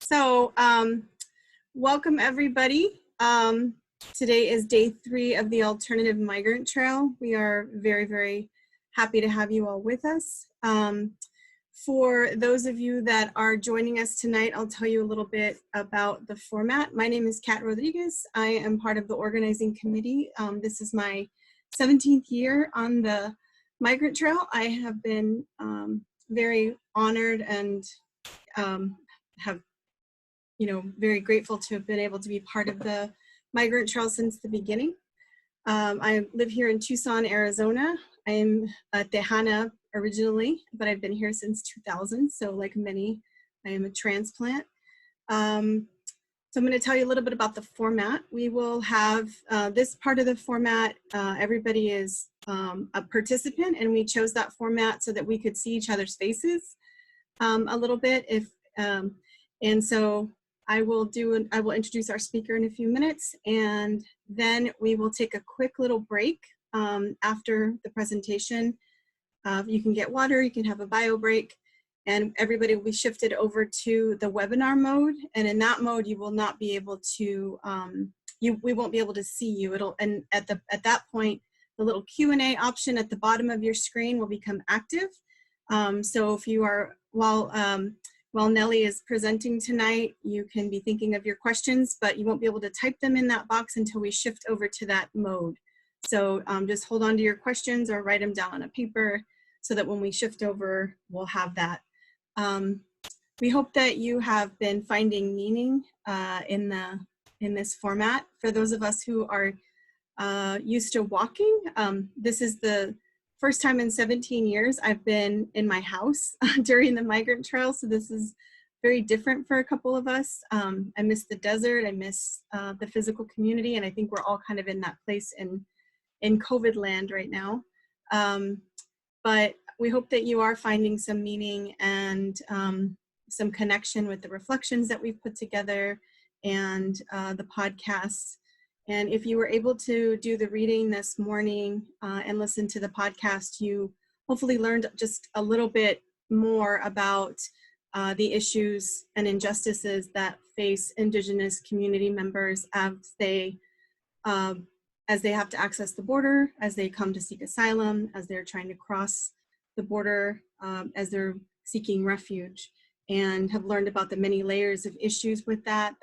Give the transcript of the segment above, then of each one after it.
So, welcome everybody. Today is day 3 of the Alternative Migrant Trail. We are very, very happy to have you all with us. For those of you that are joining us tonight, I'll tell you a little bit about the format. My name is Kat Rodriguez. I am part of the organizing committee. This is my 17th year on the Migrant Trail. I have been very honored and have very grateful to have been able to be part of the Migrant Trail since the beginning. I live here in Tucson, Arizona. I am a Tejana originally, but I've been here since 2000. So like many, I am a transplant. So I'm going to tell you a little bit about the format. We will have this part of the format. Everybody is a participant, and we chose that format so that we could see each other's faces a little bit. And so I will introduce our speaker in a few minutes, and then we will take a quick little break after the presentation. You can get water, you can have a bio break, and everybody will be shifted over to the webinar mode. And in that mode, you will not be able to, we won't be able to see you. And at that point, the little Q&A option at the bottom of your screen will become active. So if you are, while Nellie is presenting tonight, you can be thinking of your questions, but you won't be able to type them in that box until we shift over to that mode. So just hold on to your questions or write them down on a paper so that when we shift over, we'll have that. We hope that you have been finding meaning in this format. For those of us who are used to walking, this is the first time in 17 years I've been in my house during the Migrant Trail, so this is very different for a couple of us. I miss the desert, I miss the physical community, and I think we're all kind of in that place in COVID land right now. But we hope that you are finding some meaning and some connection with the reflections that we've put together and the podcasts. And if you were able to do the reading this morning and listen to the podcast, you hopefully learned just a little bit more about the issues and injustices that face Indigenous community members as they have to access the border, as they come to seek asylum, as they're trying to cross the border, as they're seeking refuge, and have learned about the many layers of issues with that,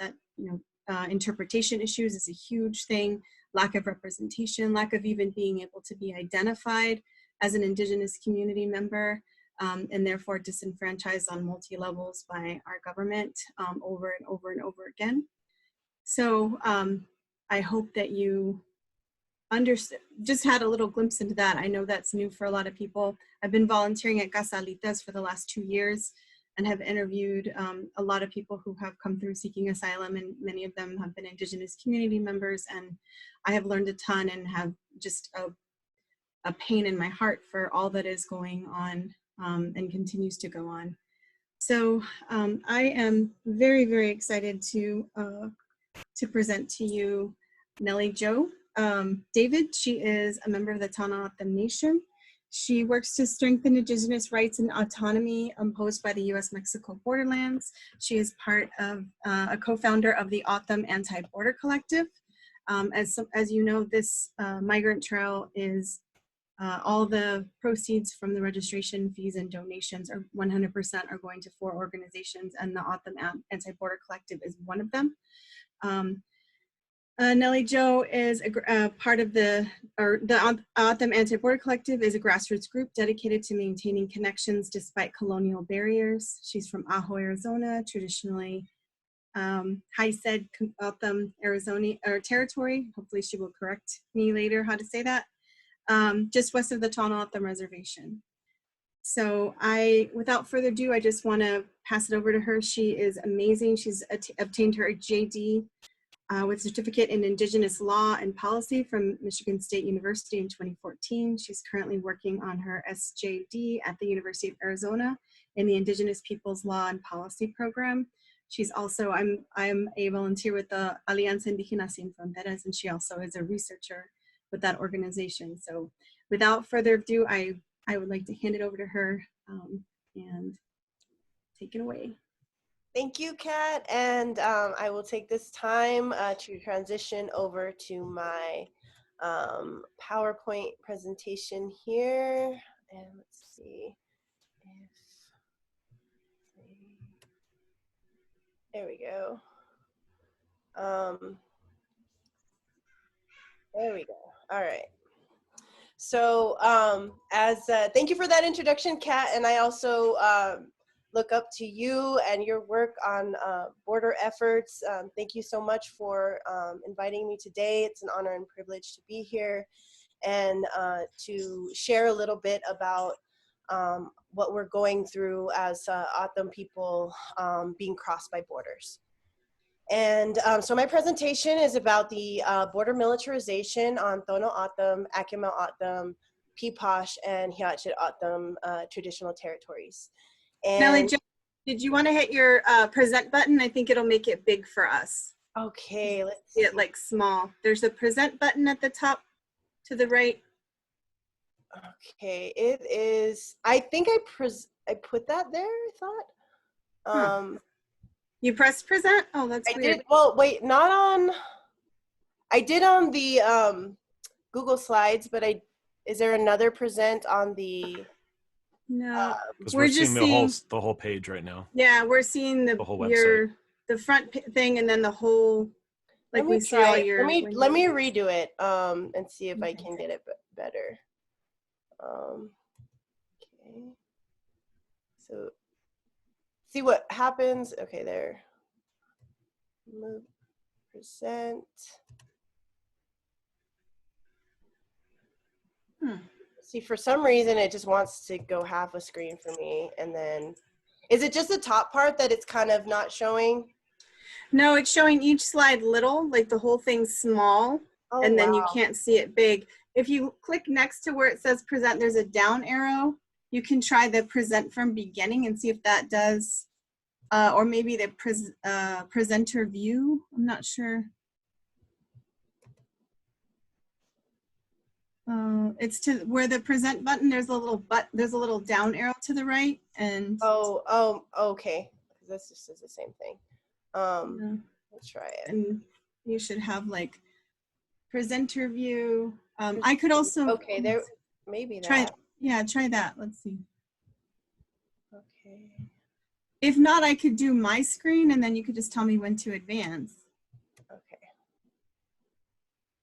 interpretation issues is a huge thing, lack of representation, lack of even being able to be identified as an Indigenous community member, and therefore disenfranchised on multi-levels by our government over and over and over again. So I hope that you just had a little glimpse into that. I know that's new for a lot of people. I've been volunteering at Casalitas for the last 2 years and have interviewed a lot of people who have come through seeking asylum, and many of them have been Indigenous community members, and I have learned a ton and have just a pain in my heart for all that is going on and continues to go on. So I am very, very excited to present to you Nellie Jo David. She is a member of the Tohono O'odham Nation. She works to strengthen Indigenous rights and autonomy imposed by the U.S.-Mexico borderlands. She is part of a co-founder of the O'odham Anti-Border Collective. As you know, this Migrant Trail is all the proceeds from the registration fees and donations are 100% are going to 4 organizations, and the O'odham Anti-Border Collective is one of them. Nellie Jo is a part of the O'odham Anti-Border Collective is a grassroots group dedicated to maintaining connections despite colonial barriers. She's from Ajo, Arizona, traditionally Hia Ced O'odham, Arizona, or territory. Hopefully she will correct me later how to say that. Just west of the Tohono O'odham reservation. So without further ado, I just want to pass it over to her. She is amazing. She's obtained her JD with certificate in Indigenous law and policy from Michigan State University in 2014. She's currently working on her SJD at the University of Arizona in the Indigenous Peoples Law and Policy program. She's also, I'm a volunteer with the Alianza Indígena Sin Fronteras, and she also is a researcher with that organization. So without further ado, I would like to hand it over to her and take it away. Thank you, Kat. And I will take this time to transition over to my PowerPoint presentation here. And let's see if, there we go. There we go. All right. So thank you for that introduction, Kat. And I also look up to you and your work on border efforts. Thank you so much for inviting me today. It's an honor and privilege to be here and to share a little bit about what we're going through as O'odham people being crossed by borders. And so my presentation is about the border militarization on Tohono O'odham, O'odham, Peeposh, and Hia Ced O'odham traditional territories. Nellie And Jo, did you want to hit your present button? I think it'll make it big for us. okay, let's see see. it like small. There's a present button at the top to the right. Okay, it is. I think I put that there. I thought. You pressed present? Oh, that's I weird. did. Well, wait, not on. I did on the Google Slides, but is there another present on the? No, we're just seeing the whole page right now. Yeah, we're seeing the whole website. The front thing and then the whole. Like we see all your. Let me redo it and see if I can get it better. Okay. So see what happens. Okay, there. Move, present. See, for some reason, it just wants to go half a screen for me. And then, is it just the top part that it's kind of not showing? No, it's showing each slide little, like the whole thing's small, and then you can't see it big. If you click next to where it says present, there's a down arrow. You can try the present from beginning and see if that does, or maybe the presenter view. I'm not sure. It's to where the present button. There's a little down arrow to the right, and okay. This just is the same thing. Let's try it. And you should have like presenter view. I could also there maybe that. Try that. Let's see. Okay. If not, I could do my screen and then you could just tell me when to advance. Okay.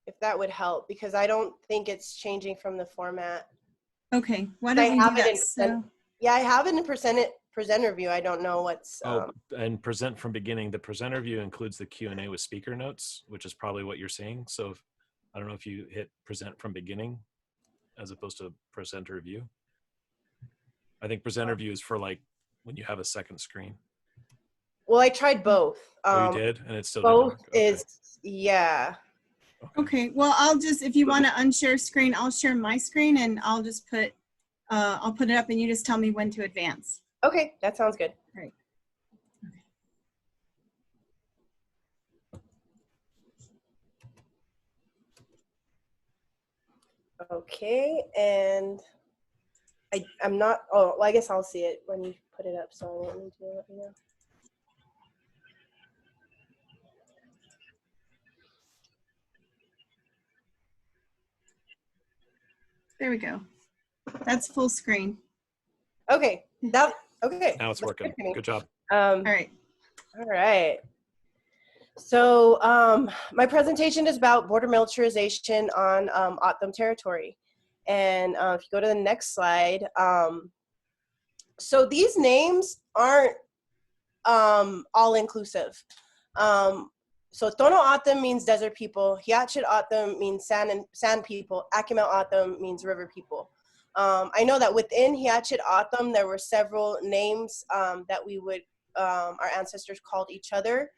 If that would help, because I don't think it's changing from the format. Okay. Why don't we do that? Yeah, I have it in presenter view. I don't know what's. And present from beginning. The presenter view includes the Q&A with speaker notes, which is probably what you're seeing. So I don't know if you hit present from beginning as opposed to presenter view. I think presenter view is for like when you have a second screen. Well, I tried both. Oh, you did? And it's still both is, yeah. Okay, well, I'll just, if you want to unshare screen, I'll share my screen and I'll just put, I'll put it up and you just tell me when to advance. Okay, that sounds good. All right. Okay, and I'm not, oh, well, I guess I'll see it when you put it up, so I won't need to let me know. There we go. That's full screen. Okay, okay. Now it's working. Good job. All right. All right. So my presentation is about border militarization on O'odham territory. And if you go to the next slide, so these names aren't all inclusive. So Tohono O'odham means desert people, Hia Ced O'odham means sand people, O'odham means river people. I know that within Hia Ced O'odham there were several names that we would, our ancestors called each other,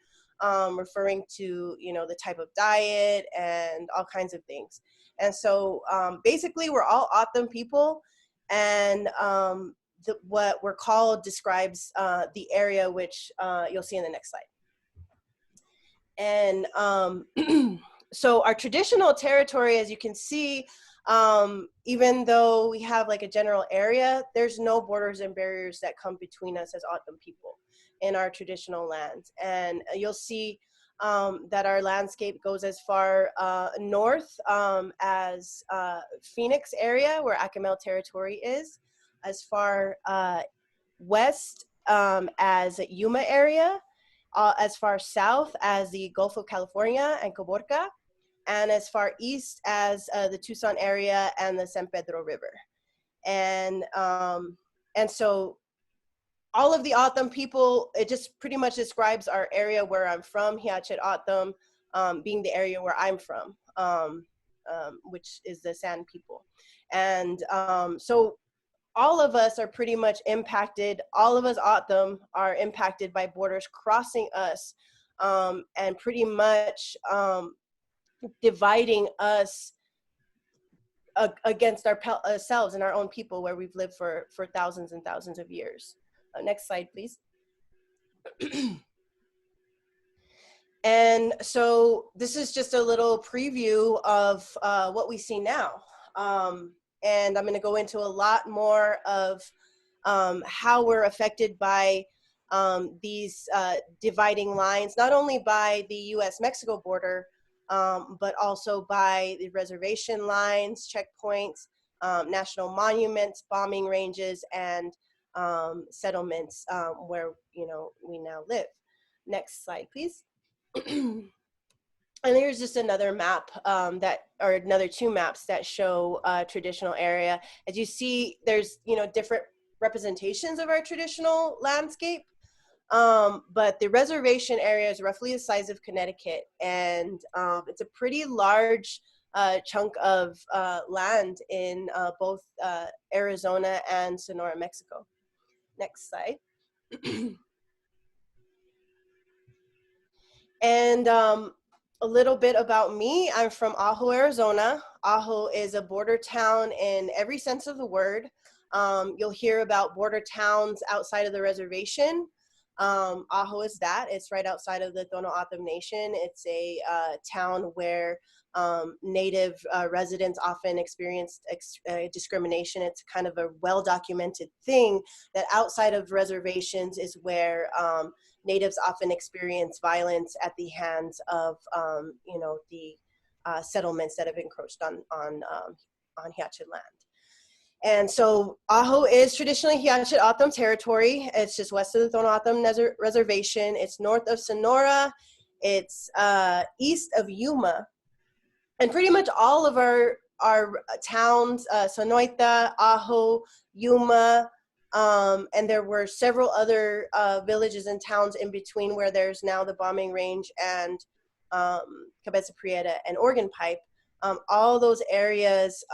referring to, you know, the type of diet and all kinds of things. And so basically we're all O'odham people, and what we're called describes the area, which you'll see in the next slide. And so our traditional territory, as you can see, even though we have like a general area, there's no borders and barriers that come between us as O'odham people. in our traditional lands. And you'll see that our landscape goes as far north as Phoenix area, where Acamel territory is, as far west as Yuma area, as far south as the Gulf of California and Caborca, and as far east as the Tucson area and the San Pedro River. And so all of the O'odham people, it just pretty much describes our area where I'm from, Hia Ced O'odham, being the area where I'm from, which is the San people. And so all of us are pretty much impacted. All of us O'odham are impacted by borders crossing us and pretty much dividing us against ourselves and our own people, where we've lived for thousands and thousands of years. Next slide, please. And so this is just a little preview of what we see now. And I'm going to go into a lot more of how we're affected by these dividing lines, not only by the US-Mexico border, but also by the reservation lines, checkpoints, national monuments, bombing ranges, and settlements where we now live. Next slide, please. And here's just another map or another two maps that show traditional area. As you see, there's different representations of our traditional landscape. But the reservation area is roughly the size of Connecticut, and it's a pretty large chunk of land in both Arizona and Sonora, Mexico. Next slide. And a little bit about me. I'm from Ajo, Arizona. Ajo is a border town in every sense of the word. You'll hear about border towns outside of the reservation. Ajo is that. It's right outside of the Tohono O'odham Nation. It's a town where Native residents often experience discrimination. It's kind of a well-documented thing that outside of reservations is where Natives often experience violence at the hands of the settlements that have encroached on Hia Ced land. And so Ajo is traditionally Hia Ced O'odham territory. It's just west of the Tohono O'odham reservation. It's north of Sonora. It's east of Yuma. And pretty much all of our towns, Sonoita, Ajo, Yuma, and there were several other villages and towns in between where there's now the bombing range and Cabeza Prieta and Organ Pipe. All those areas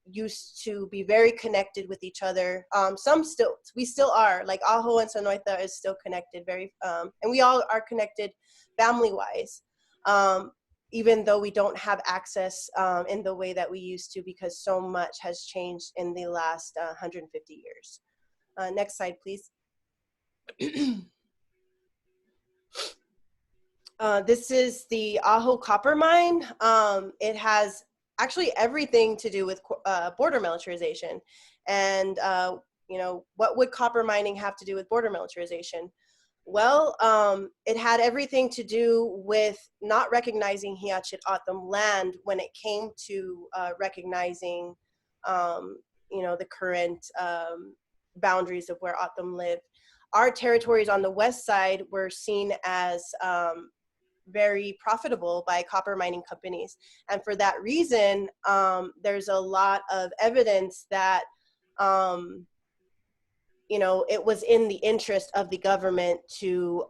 used to be very connected with each other. We still are, like Ajo and Sonoita is still connected and we all are connected family-wise, even though we don't have access in the way that we used to, because so much has changed in the last 150 years. Next slide, please. This is the Ajo copper mine. It has actually everything to do with border militarization. And, what would copper mining have to do with border militarization? Well, it had everything to do with not recognizing Hia Ced O'odham land when it came to recognizing, the current boundaries of where O'odham live. Our territories on the west side were seen as very profitable by copper mining companies. And for that reason, there's a lot of evidence that, it was in the interest of the government to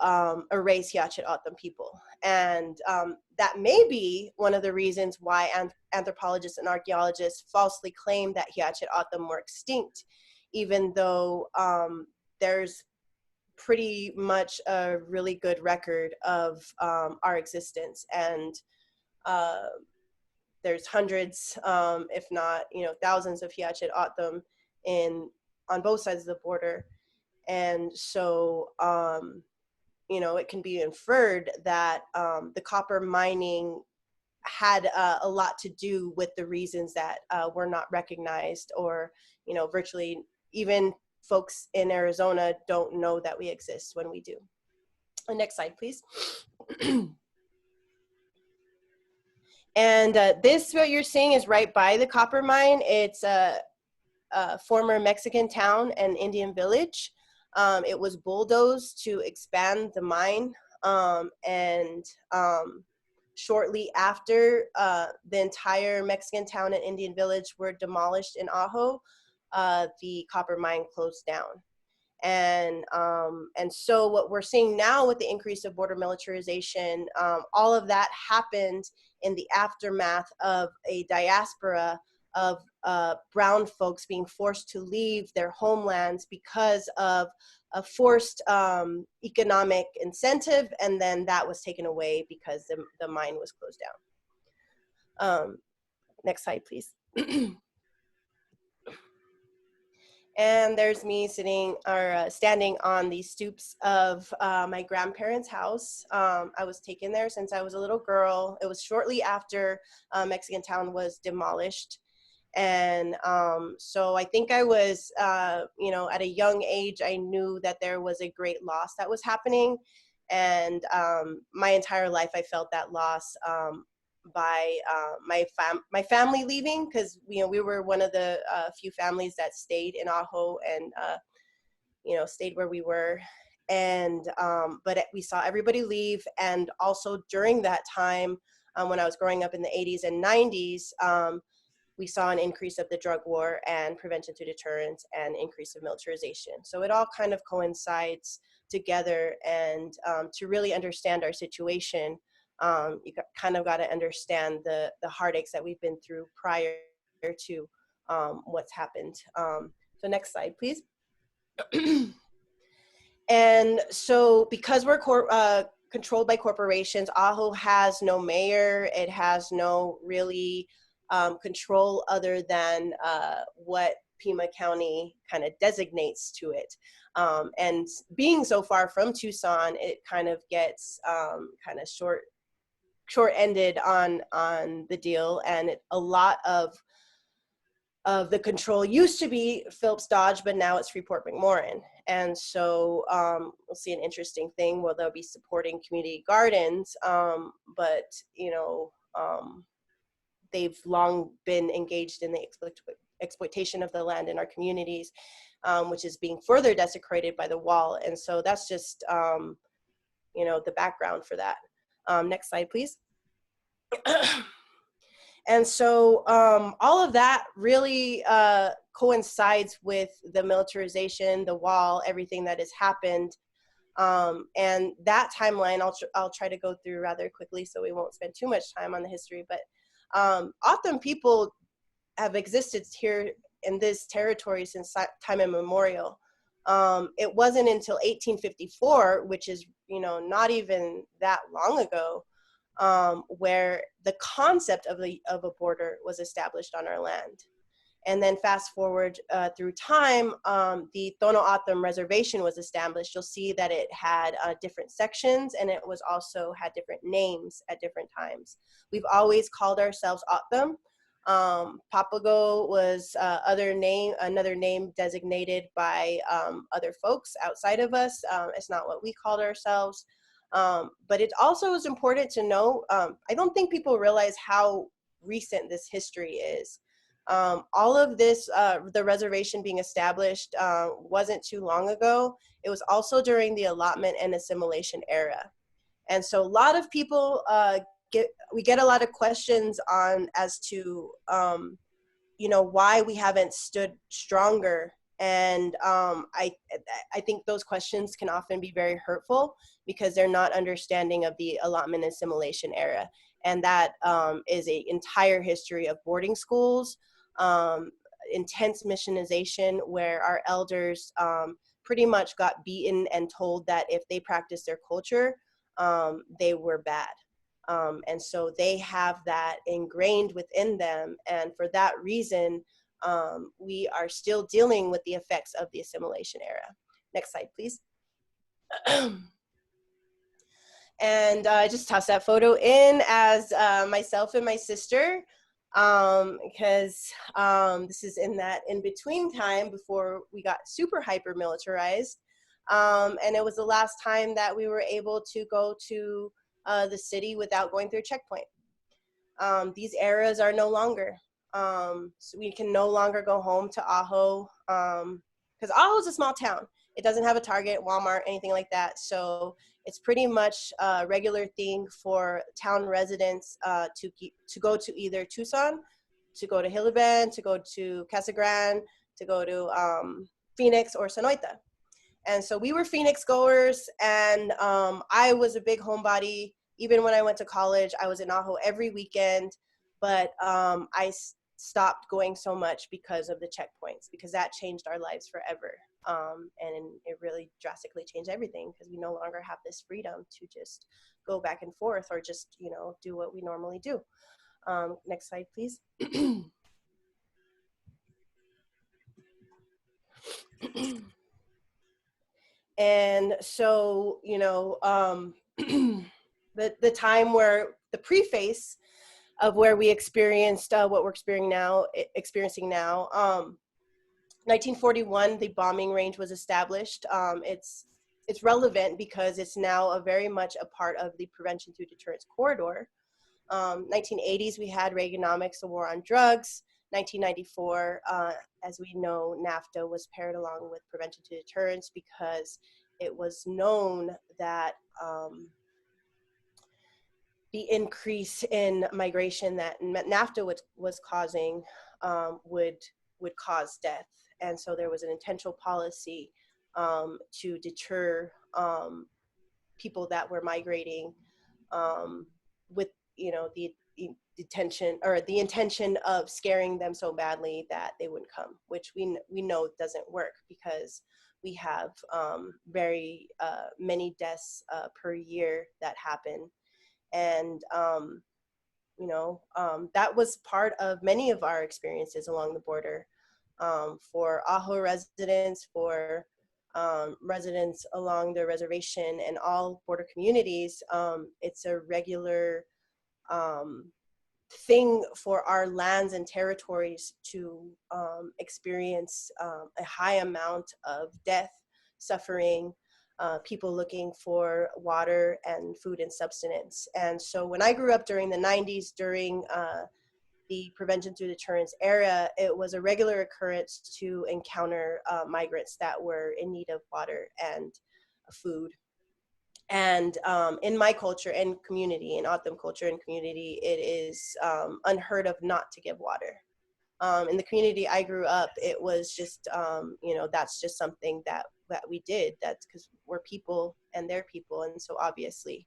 erase Hia Ced O'odham people. And that may be one of the reasons why anthropologists and archaeologists falsely claim that Hia Ced O'odham were extinct, even though there's pretty much a really good record of our existence. And there's hundreds, if not, thousands of Hia Ced O'odham on both sides of the border. And so, it can be inferred that the copper mining had a lot to do with the reasons that were not recognized, or, virtually even folks in Arizona don't know that we exist when we do. Next slide, please. And this, what you're seeing, is right by the copper mine. It's a former Mexican town and Indian village. It was bulldozed to expand the mine, and shortly after the entire Mexican town and Indian village were demolished in Ajo, the copper mine closed down. And so what we're seeing now with the increase of border militarization, all of that happened in the aftermath of a diaspora of brown folks being forced to leave their homelands because of a forced economic incentive, and then that was taken away because the mine was closed down. Next slide, please. And there's me sitting or standing on the stoops of my grandparents' house. I was taken there since I was a little girl. It was shortly after Mexican town was demolished. And so I think I was, you know, at a young age, I knew that there was a great loss that was happening. And my entire life, I felt that loss by my family leaving, because you know, we were one of the few families that stayed in Ajo and you know, stayed where we were. And but we saw everybody leave. And also during that time, when I was growing up in the 80s and 90s, we saw an increase of the drug war and prevention through deterrence and increase of militarization. So it all kind of coincides together. And to really understand our situation, you kind of got to understand the heartaches that we've been through prior to what's happened. So next slide, please. And so because we're controlled by corporations, Ajo has no mayor. It has no really control other than what Pima County kind of designates to it. And being so far from Tucson, it kind of gets kind of short-ended on the deal. And a lot of the control used to be Phillips Dodge, but now it's Freeport McMoran. And so we'll see an interesting thing where they'll be supporting community gardens, but you know, they've long been engaged in the exploitation of the land in our communities, which is being further desecrated by the wall. And so that's just, you know, the background for that. Next slide, please. And so all of that really coincides with the militarization, the wall, everything that has happened. And that timeline, I'll try to go through rather quickly so we won't spend too much time on the history, but O'odham people have existed here in this territory since time immemorial. It wasn't until 1854, which is, you know, not even that long ago, where the concept of a border was established on our land. And then fast forward through time, the Tohono O'odham reservation was established. You'll see that it had different sections, and it was also had different names at different times. We've always called ourselves O'odham. Papago was another name designated by other folks outside of us. It's not what we called ourselves. But it also is important to know, I don't think people realize how recent this history is. All of this, the reservation being established wasn't too long ago. It was also during the allotment and assimilation era. And so a lot of people, we get a lot of questions on as to, you know, why we haven't stood stronger. And I think those questions can often be very hurtful because they're not understanding of the allotment and assimilation era. And that is an entire history of boarding schools, intense missionization, where our elders pretty much got beaten and told that if they practiced their culture, they were bad. And so they have that ingrained within them. And for that reason, we are still dealing with the effects of the assimilation era. Next slide, please. And I just tossed that photo in as myself and my sister. because this is in that in-between time before we got super hyper militarized. And it was the last time that we were able to go to the city without going through a checkpoint. These eras are no longer. So we can no longer go home to Aho, because Aho is a small town. It doesn't have a Target, Walmart, anything like that. So it's pretty much a regular thing for town residents to go to either Tucson, to go to Hillaband, to go to Casa Grande, to go to Phoenix or Sonoita. And so we were Phoenix goers, and I was a big homebody. Even when I went to college, I was in Aho every weekend, but I stopped going so much because of the checkpoints, because that changed our lives forever. And it really drastically changed everything, because we no longer have this freedom to just go back and forth or just, you know, do what we normally do. Next slide, please. And so, you know, the time where the preface of where we experienced what we're experiencing now, 1941, the bombing range was established. It's relevant because it's now very much a part of the Prevention Through Deterrence corridor. 1980s, we had Reaganomics, the war on drugs. 1994, as we know, NAFTA was paired along with Prevention Through Deterrence because it was known that the increase in migration that NAFTA was causing would cause death. And so there was an intentional policy to deter people that were migrating with, you know, the detention or the intention of scaring them so badly that they wouldn't come, which we know doesn't work, because we have very many deaths per year that happen. And you know, that was part of many of our experiences along the border. For Aho residents, for residents along the reservation and all border communities, it's a regular thing for our lands and territories to experience a high amount of death, suffering, people looking for water and food and subsistence. And so when I grew up during the 90s, during the Prevention Through Deterrence era, it was a regular occurrence to encounter migrants that were in need of water and food. And in my culture and community, in O'odham culture and community, it is unheard of not to give water. In the community I grew up, it was just, you know, that's just something that we did. That's because we're people and they're people. And so obviously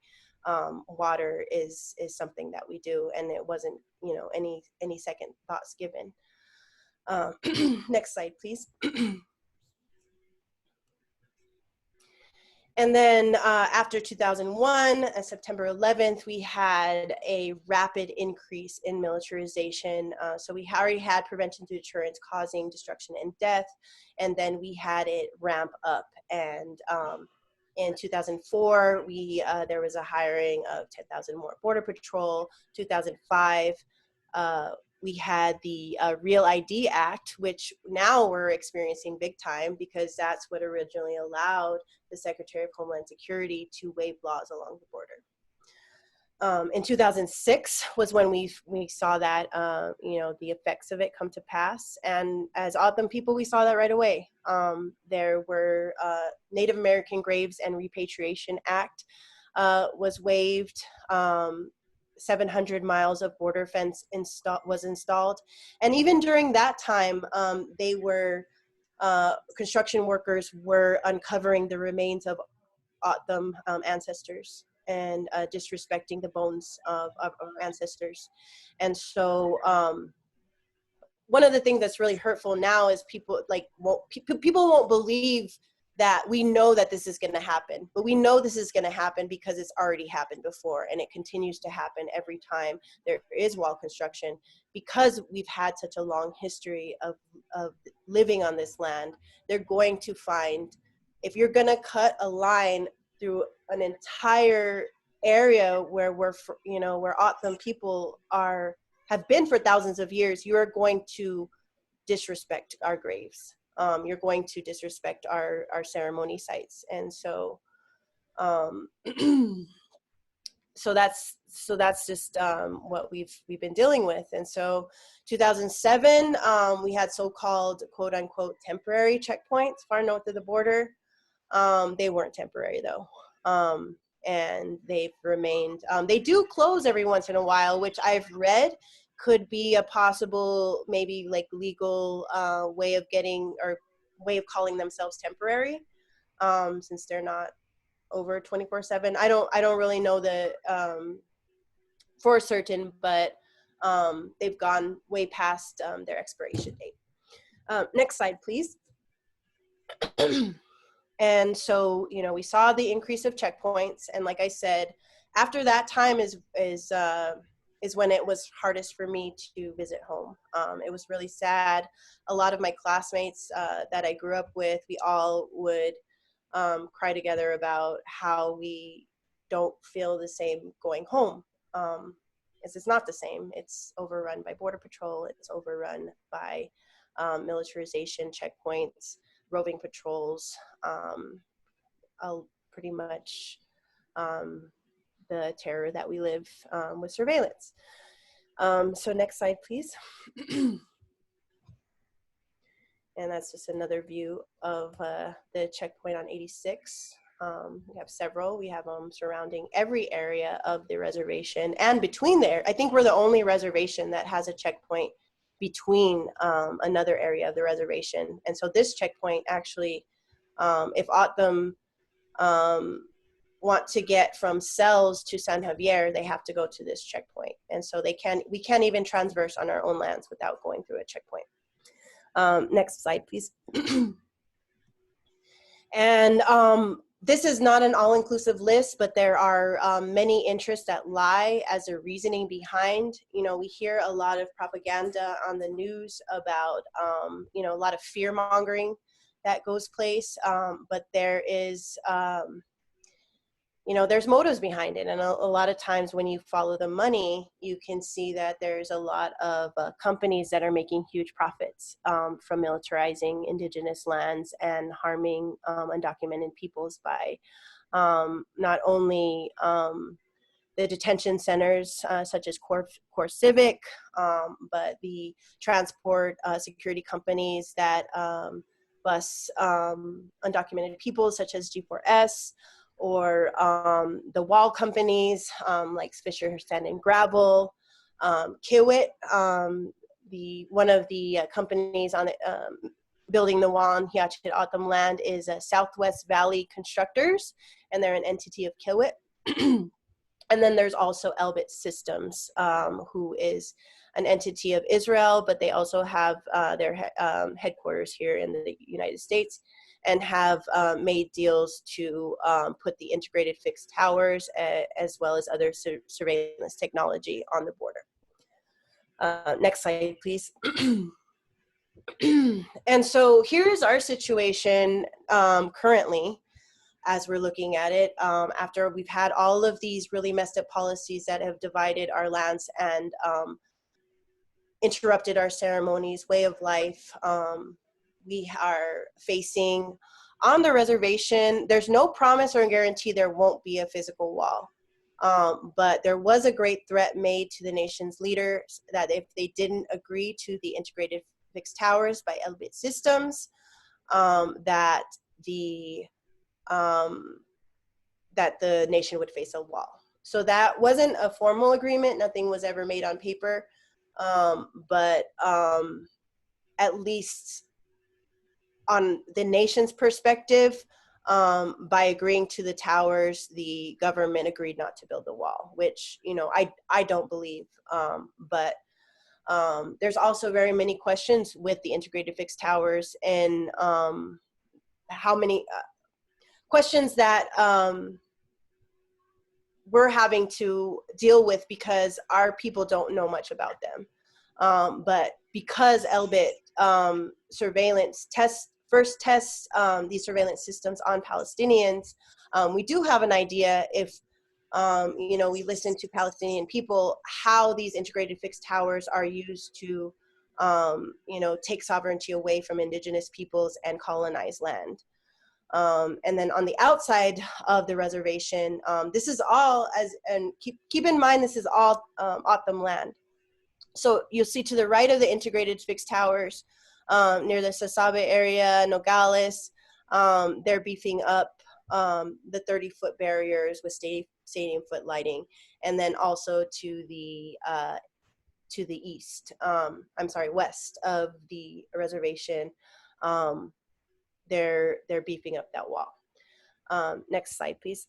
water is something that we do, and it wasn't, you know, any second thoughts given. Next slide, please. And then after 2001, September 11th, we had a rapid increase in militarization. So we already had Prevention Through Deterrence causing destruction and death, and then we had it ramp up. And in 2004, there was a hiring of 10,000 more Border Patrol. 2005, we had the Real ID Act, which now we're experiencing big time, because that's what originally allowed the Secretary of Homeland Security to waive laws along the border. In 2006 was when we saw that, you know, the effects of it come to pass. And as O'odham people, we saw that right away. There were Native American Graves and Repatriation Act was waived. 700 miles of border fence was installed. And even during that time, they were, construction workers were uncovering the remains of O'odham ancestors and disrespecting the bones of our ancestors. And so one of the things that's really hurtful now is people won't believe that we know that this is going to happen, but we know this is going to happen because it's already happened before, and it continues to happen every time there is wall construction, because we've had such a long history of living on this land. They're going to find, if you're going to cut a line through an entire area where where O'odham people are have been for thousands of years, you are going to disrespect our graves. You're going to disrespect our ceremony sites. And so, so that's just what we've been dealing with. And so 2007, we had so-called quote unquote temporary checkpoints far north of the border. They weren't temporary though. And they've remained, they do close every once in a while, which I've read could be a possible, maybe like legal way of getting, or way of calling themselves temporary, since they're not over 24/7. I don't really know the for certain, but they've gone way past their expiration date. Next slide, please. And so, you know, we saw the increase of checkpoints, and like I said, after that time is when it was hardest for me to visit home. It was really sad. A lot of my classmates that I grew up with, we all would cry together about how we don't feel the same going home. It's not the same. It's overrun by Border Patrol. It's overrun by militarization checkpoints, roving patrols, pretty much the terror that we live with surveillance. So next slide, please. And that's just another view of the checkpoint on 86. We have several. We have them surrounding every area of the reservation and between there. I think we're the only reservation that has a checkpoint between another area of the reservation. And so this checkpoint actually, if O'odham want to get from Cells to San Javier, they have to go to this checkpoint. And so we can't even transverse on our own lands without going through a checkpoint. Next slide, please. And this is not an all-inclusive list, but there are many interests that lie as a reasoning behind. You know, we hear a lot of propaganda on the news about, you know, a lot of fear-mongering that goes place, but there is, you know, there's motives behind it. And a lot of times when you follow the money, you can see that there's a lot of companies that are making huge profits from militarizing indigenous lands and harming undocumented peoples by not only the detention centers such as Core Civic, but the transport security companies that bus undocumented peoples such as G4S, or the wall companies like Fisher Sand and Gravel, Kiewit, one of the companies on building the wall on Hia Ced O'odham land is Southwest Valley Constructors, and they're an entity of Kiewit. And then there's also Elbit Systems, who is an entity of Israel, but they also have their headquarters here in the United States, and have made deals to put the integrated fixed towers as well as other surveillance technology on the border. Next slide, please. And so here's our situation currently as we're looking at it, after we've had all of these really messed up policies that have divided our lands and interrupted our ceremonies, way of life. We are facing on the reservation, there's no promise or guarantee there won't be a physical wall. But there was a great threat made to the nation's leaders that if they didn't agree to the integrated fixed towers by Elbit Systems, that the nation would face a wall. So that wasn't a formal agreement. Nothing was ever made on paper. But at least on the nation's perspective, by agreeing to the towers, the government agreed not to build the wall, which, you know, I don't believe. But there's also very many questions with the integrated fixed towers, and how many questions that we're having to deal with because our people don't know much about them. But because Elbit surveillance first tests these surveillance systems on Palestinians, we do have an idea if You know, we listen to Palestinian people, how these integrated fixed towers are used to, you know, take sovereignty away from indigenous peoples and colonize land. And then on the outside of the reservation, this is all, and keep in mind, this is all O'odham land. So you'll see to the right of the integrated fixed towers, near the Sasabe area, Nogales, they're beefing up the 30-foot barriers with stadium foot lighting, and then also to the east, west of the reservation, they're beefing up that wall. Next slide, please.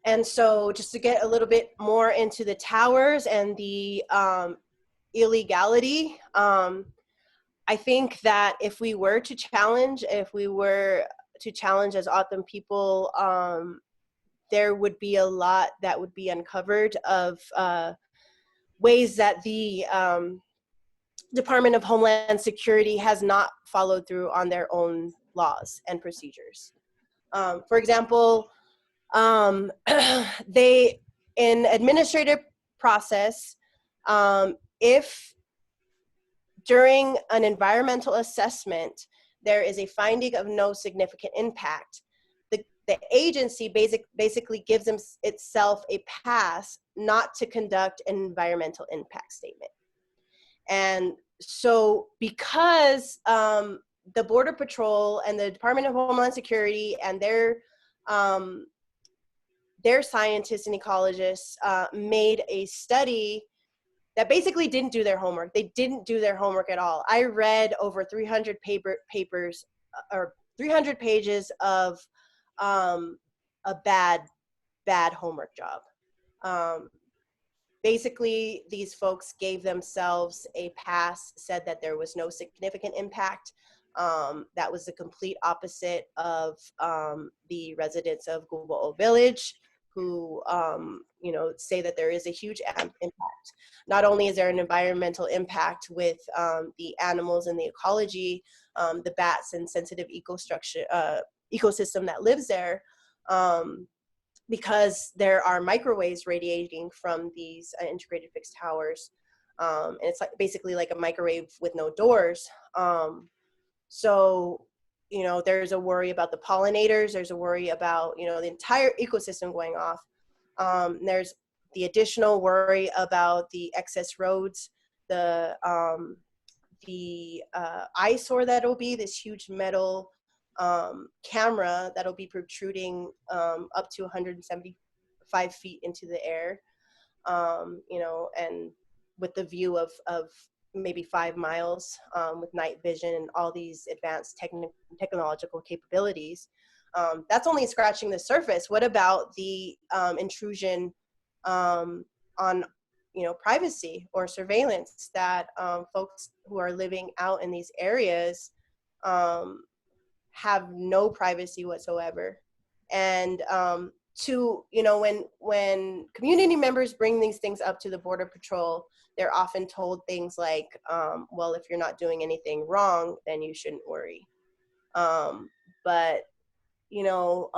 And so just to get a little bit more into the towers and the illegality, I think that if we were to challenge as O'odham people, there would be a lot that would be uncovered of ways that the Department of Homeland Security has not followed through on their own laws and procedures. For example, they, in administrative process, if during an environmental assessment, there is a finding of no significant impact, the agency basically gives itself a pass not to conduct an environmental impact statement. And so because the Border Patrol and the Department of Homeland Security and their scientists and ecologists made a study that basically didn't do their homework. They didn't do their homework at all. I read over 300 papers or 300 pages of a bad homework job. Basically, these folks gave themselves a pass, said that there was no significant impact. That was the complete opposite of the residents of Gulba'o village, who you know, say that there is a huge impact. Not only is there an environmental impact with the animals and the ecology, the bats and sensitive ecosystem that lives there, because there are microwaves radiating from these integrated fixed towers, and it's like basically like a microwave with no doors. So, you know, there's a worry about the pollinators. There's a worry about, you know, the entire ecosystem going off. There's the additional worry about the excess roads, the eyesore that'll be, this huge metal camera that'll be protruding up to 175 feet into the air, you know, and with the view of maybe 5 miles, with night vision and all these advanced technological capabilities. That's only scratching the surface. What about the intrusion on, you know, privacy or surveillance that folks who are living out in these areas have no privacy whatsoever? And to, you know, when community members bring these things up to the Border Patrol, they're often told things like, well, if you're not doing anything wrong, then you shouldn't worry. But, you know,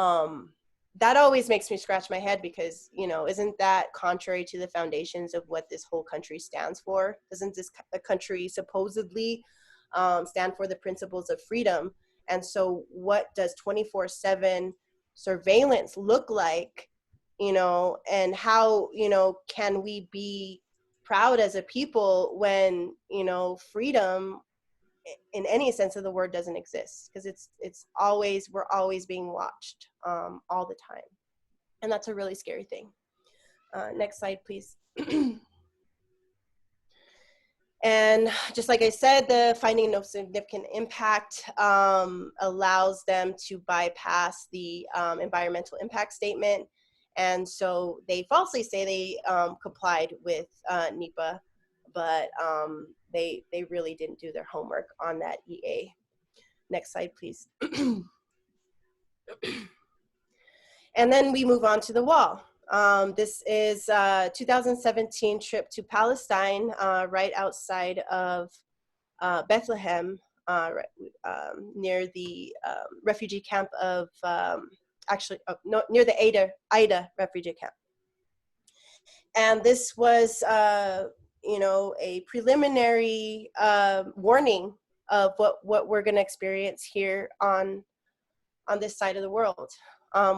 that always makes me scratch my head, because, you know, isn't that contrary to the foundations of what this whole country stands for? Doesn't this country supposedly stand for the principles of freedom? And so what does 24/7 surveillance look like, you know, and how, you know, can we be proud as a people when, you know, freedom in any sense of the word doesn't exist? Because it's always, we're always being watched all the time. And that's a really scary thing. Next slide, please. And just like I said, the finding no significant impact allows them to bypass the environmental impact statement. And so they falsely say they complied with NEPA, but they really didn't do their homework on that EA. Next slide, please. And then we move on to the wall. This is a 2017 trip to Palestine, right outside of Bethlehem, near the refugee camp of actually no, near the Ida refugee camp. And this was, you know, a preliminary warning of what we're going to experience here on this side of the world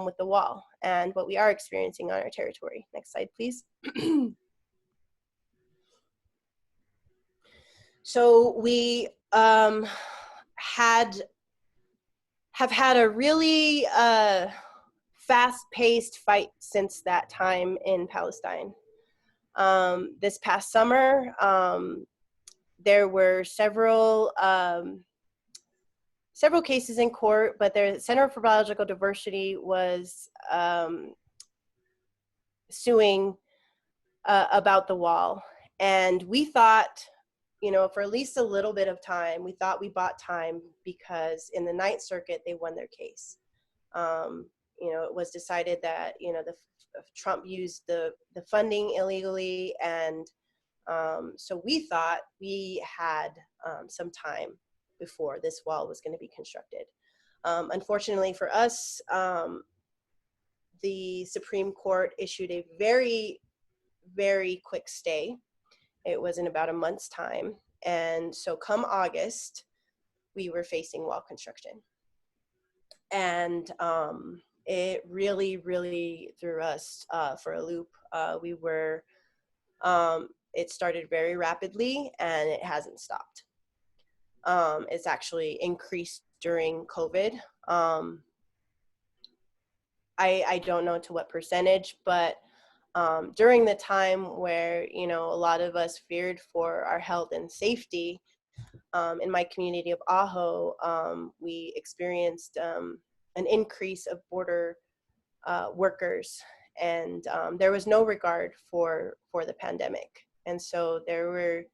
with the wall, and what we are experiencing on our territory. Next slide, please. So we have had a really fast-paced fight since that time in Palestine. This past summer, there were several cases in court, but the Center for Biological Diversity was suing about the wall. And we thought, you know, for at least a little bit of time, we thought we bought time, because in the Ninth Circuit, they won their case. You know, it was decided that, you know, Trump used the funding illegally, and so we thought we had some time before this wall was going to be constructed. Unfortunately for us, the Supreme Court issued a very, very quick stay. It was in about a month's time. And so come August, we were facing wall construction. And it really, really threw us for a loop. It started very rapidly, and it hasn't stopped. It's actually increased during COVID. I don't know to what percentage, but during the time where, you know, a lot of us feared for our health and safety, in my community of Aho, we experienced an increase of border workers, and there was no regard for the pandemic. And so there were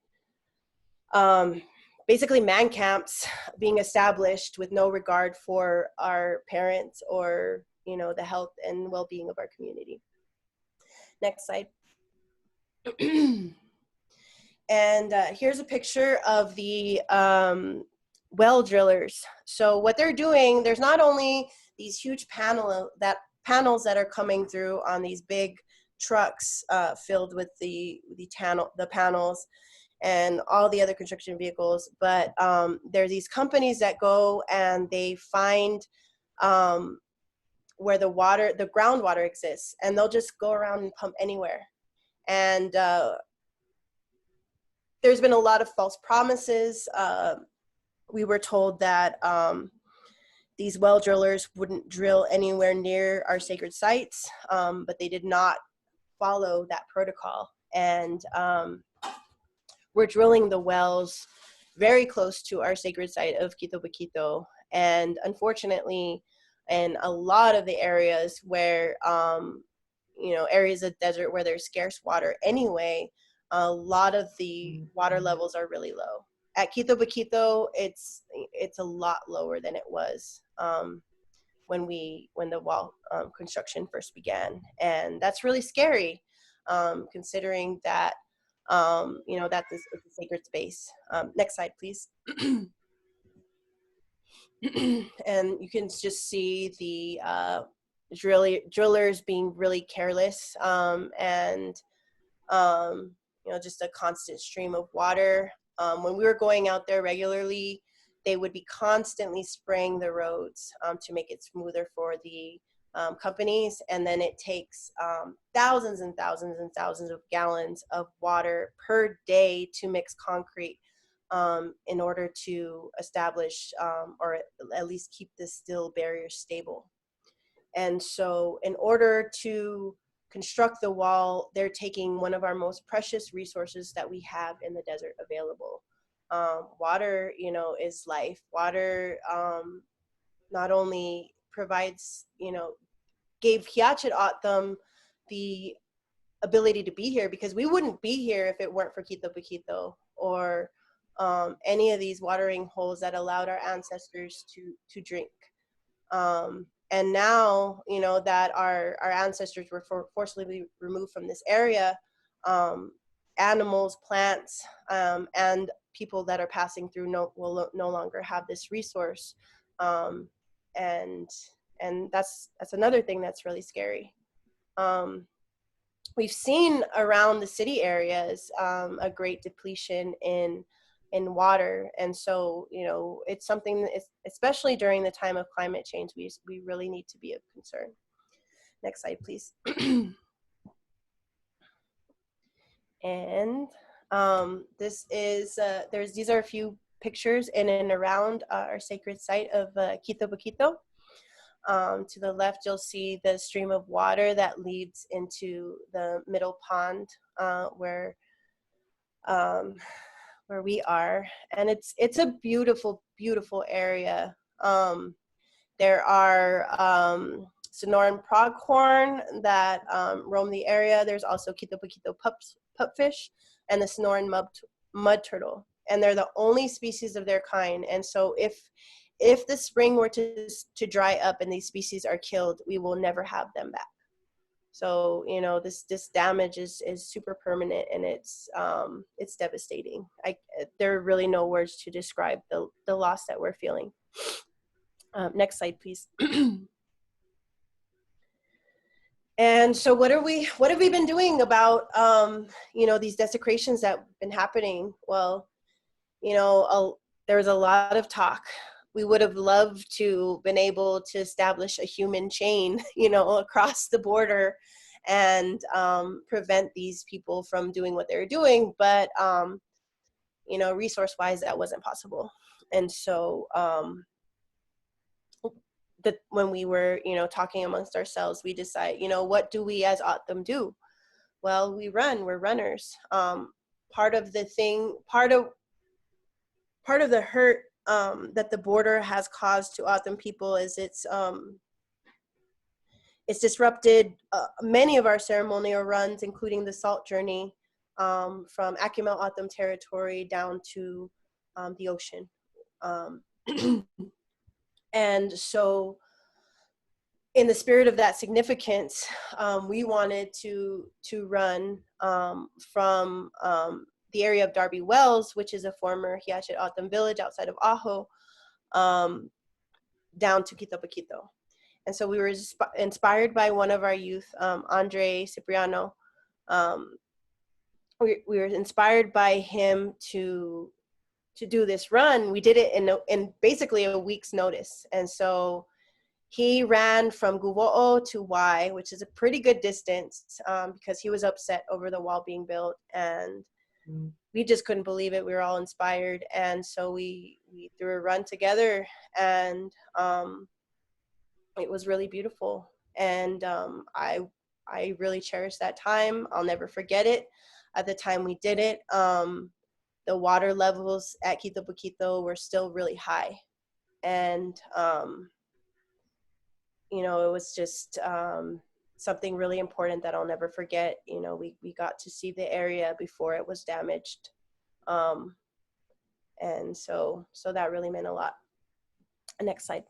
basically man camps being established with no regard for our parents or, you know, the health and well-being of our community. Next slide. And here's a picture of the well drillers. So what they're doing, there's not only these huge panels that are coming through on these big trucks filled with the panels and all the other construction vehicles, but there are these companies that go and they find where the groundwater exists, and they'll just go around and pump anywhere. And there's been a lot of false promises. We were told that these well drillers wouldn't drill anywhere near our sacred sites, but they did not follow that protocol. And we're drilling the wells very close to our sacred site of Quito Baquito. And unfortunately, in a lot of the areas where, you know, areas of desert where there's scarce water anyway, a lot of the water levels are really low. At Quito Baquito, it's a lot lower than it was when the wall construction first began. And that's really scary, considering that, you know, that it's a sacred space. Next slide, please. And you can just see the drillers being really careless, and you know, just a constant stream of water. When we were going out there regularly, they would be constantly spraying the roads to make it smoother for the companies. And then it takes thousands and thousands and thousands of gallons of water per day to mix concrete in order to establish or at least keep the steel barrier stable. And so in order to construct the wall, they're taking one of our most precious resources that we have in the desert available. Water, you know, is life. Water not only provides, you know, gave Hia Ced O'odham the ability to be here, because we wouldn't be here if it weren't for Quito Baquito or any of these watering holes that allowed our ancestors to drink. And now, you know, that our ancestors were forcibly removed from this area, animals, plants, and people that are passing through will no longer have this resource. And And that's another thing that's really scary. We've seen around the city areas a great depletion in water, and so it's something that especially during the time of climate change, we really need to be of concern. Next slide, please. And this is these are a few pictures in and around our sacred site of Quito Boquito. To the left, you'll see the stream of water that leads into the middle pond where we are, and it's a beautiful, beautiful area. There are Sonoran pronghorn that roam the area. There's also Quito Boquito pupfish and the Sonoran mud turtle, and they're the only species of their kind. And so if the spring were to dry up and these species are killed, we will never have them back. So this damage is super permanent, and it's devastating. There are really no words to describe the loss that we're feeling. Next slide, please. And so what have we been doing about these desecrations that have been happening? Well, there was a lot of talk. We would have loved to been able to establish a human chain, across the border and prevent these people from doing what they were doing. But, resource-wise, that wasn't possible. And so when we were, talking amongst ourselves, we decided, what do we as O'odham do? Well, we're runners. Part of the hurt that the border has caused to O'odham people is it's disrupted many of our ceremonial runs, including the salt journey from Akimel O'odham territory down to the ocean. And so in the spirit of that significance, we wanted to run from the area of Darby Wells, which is a former Hia Ced O'odham village outside of Ajo, down to Quito Boquito. And so we were inspired by one of our youth, Andre Cipriano. We were inspired by him to do this run. We did it in basically a week's notice. And so he ran from Guvo'o to Y, which is a pretty good distance, because he was upset over the wall being built, and we just couldn't believe it. We were all inspired, and so we threw a run together, and it was really beautiful. And I really cherish that time. I'll never forget it. At the time we did it, the water levels at Quito Boquito were still really high, and it was just something really important that I'll never forget. We got to see the area before it was damaged. And so that really meant a lot. Next slide.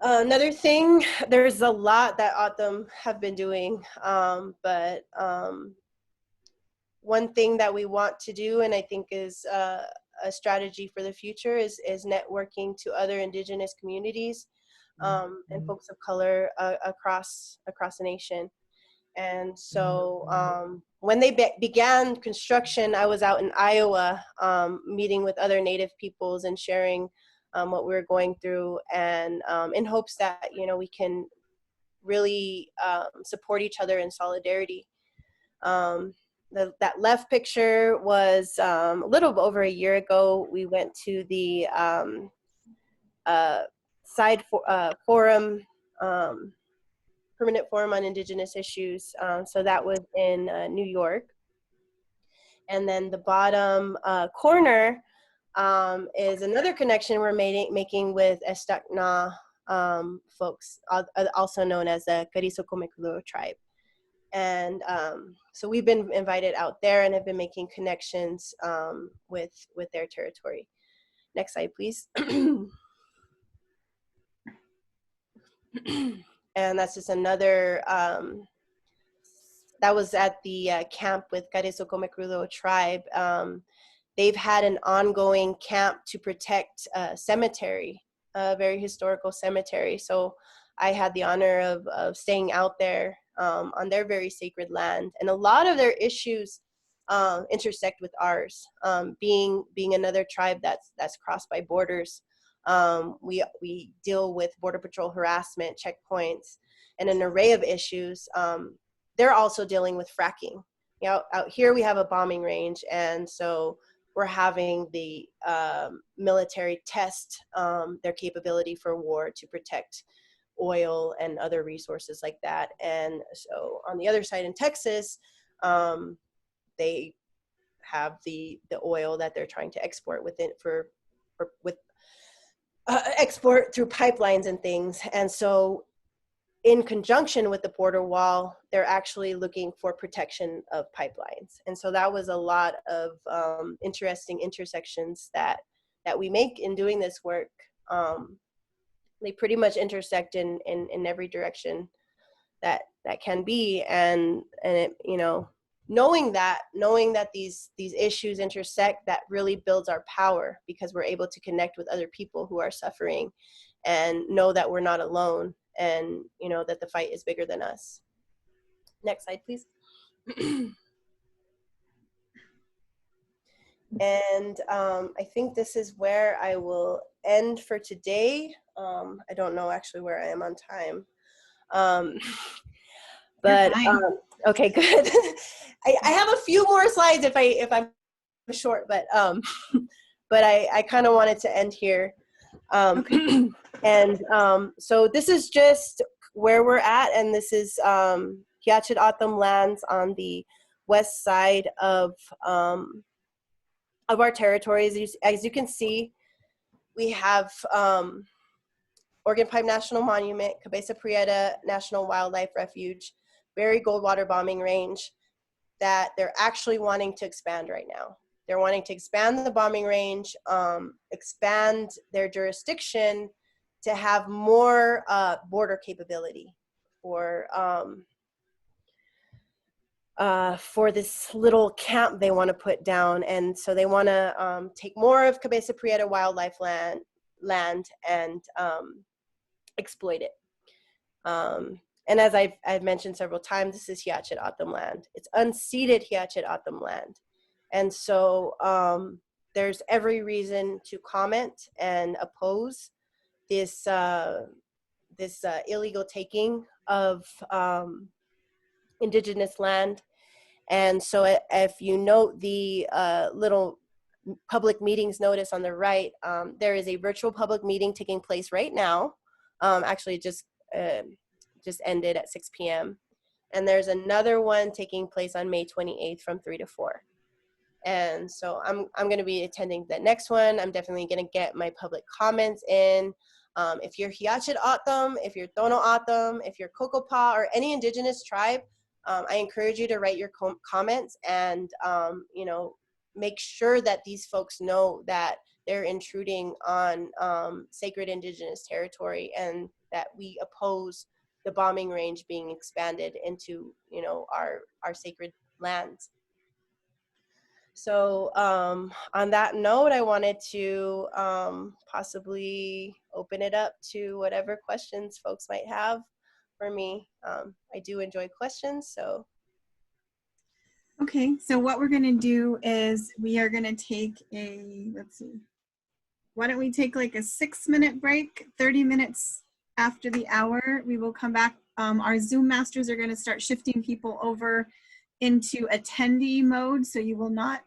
Another thing, there's a lot that O'odham have been doing, but one thing that we want to do, and I think is a strategy for the future, is networking to other Indigenous communities and folks of color across the nation. And so when they began construction, I was out in Iowa meeting with other Native peoples and sharing what we were going through, and in hopes that we can really support each other in solidarity. That left picture was a little over a year ago. We went to the forum, Permanent Forum on Indigenous Issues. So that was in New York. And then the bottom corner is another connection we're making with Estakna folks, also known as the Carrizo Comecrudo tribe. And so we've been invited out there and have been making connections with their territory. Next slide, please. And that's just another, that was at the camp with Carrizo Comecrudo tribe. they've had an ongoing camp to protect a cemetery, a very historical cemetery. So I had the honor of staying out there on their very sacred land. And a lot of their issues intersect with ours. Being another tribe that's crossed by borders, we deal with Border Patrol harassment, checkpoints, and an array of issues. They're also dealing with fracking. You know, out here we have a bombing range, and so we're having the military test their capability for war to protect oil and other resources like that. And so on the other side in Texas, they have the oil that they're trying to export with export through pipelines and things. And so in conjunction with the border wall, they're actually looking for protection of pipelines. And so that was a lot of interesting intersections that we make in doing this work. They pretty much intersect in every direction that can be. And it, you know, knowing that these issues intersect, that really builds our power, because we're able to connect with other people who are suffering and know that we're not alone, and you know that the fight is bigger than us. Next slide, please. And I think this is where I will end for today. I don't know actually where I am on time. But okay, good. I have a few more slides if I'm short, but I kind of wanted to end here. Okay. And so this is just where we're at, and this is Hia Ced O'odham lands on the west side of our territories. As you can see, we have Organ Pipe National Monument, Cabeza Prieta National Wildlife Refuge, Berry Goldwater Bombing Range, that they're actually wanting to expand right now. They're wanting to expand the bombing range, expand their jurisdiction to have more border capability for this little camp they want to put down. And so they want to take more of Cabeza Prieta wildlife land and exploit it. And as I've mentioned several times, this is Hia Ced O'odham land. It's unceded Hia Ced O'odham land. And so there's every reason to comment and oppose this illegal taking of Indigenous land. And so if you note the little public meetings notice on the right, there is a virtual public meeting taking place right now. Actually, just ended at 6 p.m. And there's another one taking place on May 28th from 3 to 4. And so I'm going to be attending the next one. I'm definitely going to get my public comments in. If you're Hia Ced O'odham, if you're Tohono O'odham, if you're Kokopah, or any Indigenous tribe, I encourage you to write your comments and, you know, make sure that these folks know that they're intruding on sacred Indigenous territory, and that we oppose the bombing range being expanded into, you know, our sacred lands. So on that note, I wanted to possibly open it up to whatever questions folks might have for me. I do enjoy questions, so. Okay, so what we're gonna do is we are gonna take a, let's see, why don't we take like a 6-minute break, 30 minutes after the hour. We will come back. Our Zoom masters are gonna start shifting people over into attendee mode, so you will not,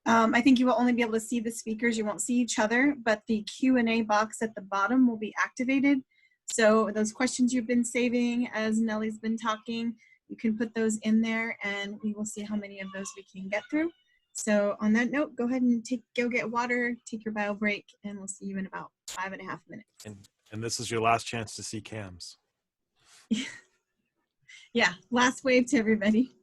I think you will only be able to see the speakers, you won't see each other, but the Q&A box at the bottom will be activated. So those questions you've been saving as Nellie's been talking, you can put those in there and we will see how many of those we can get through. So on that note, go ahead and go get water, take your bio break, and we'll see you in about 5.5 minutes. And this is your last chance to see cams. Yeah, last wave to everybody.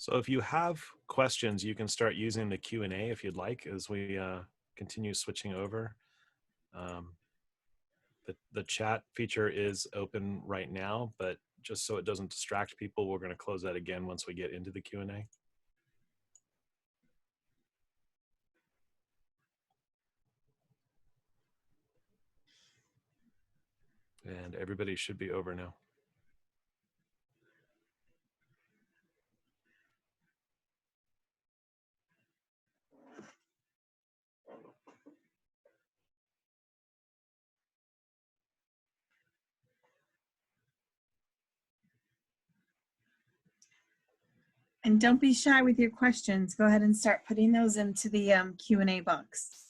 So if you have questions, you can start using the Q&A if you'd like as we continue switching over. The chat feature is open right now, but just so it doesn't distract people, we're going to close that again once we get into the Q&A. And everybody should be over now. And don't be shy with your questions. Go ahead and start putting those into the Q&A box.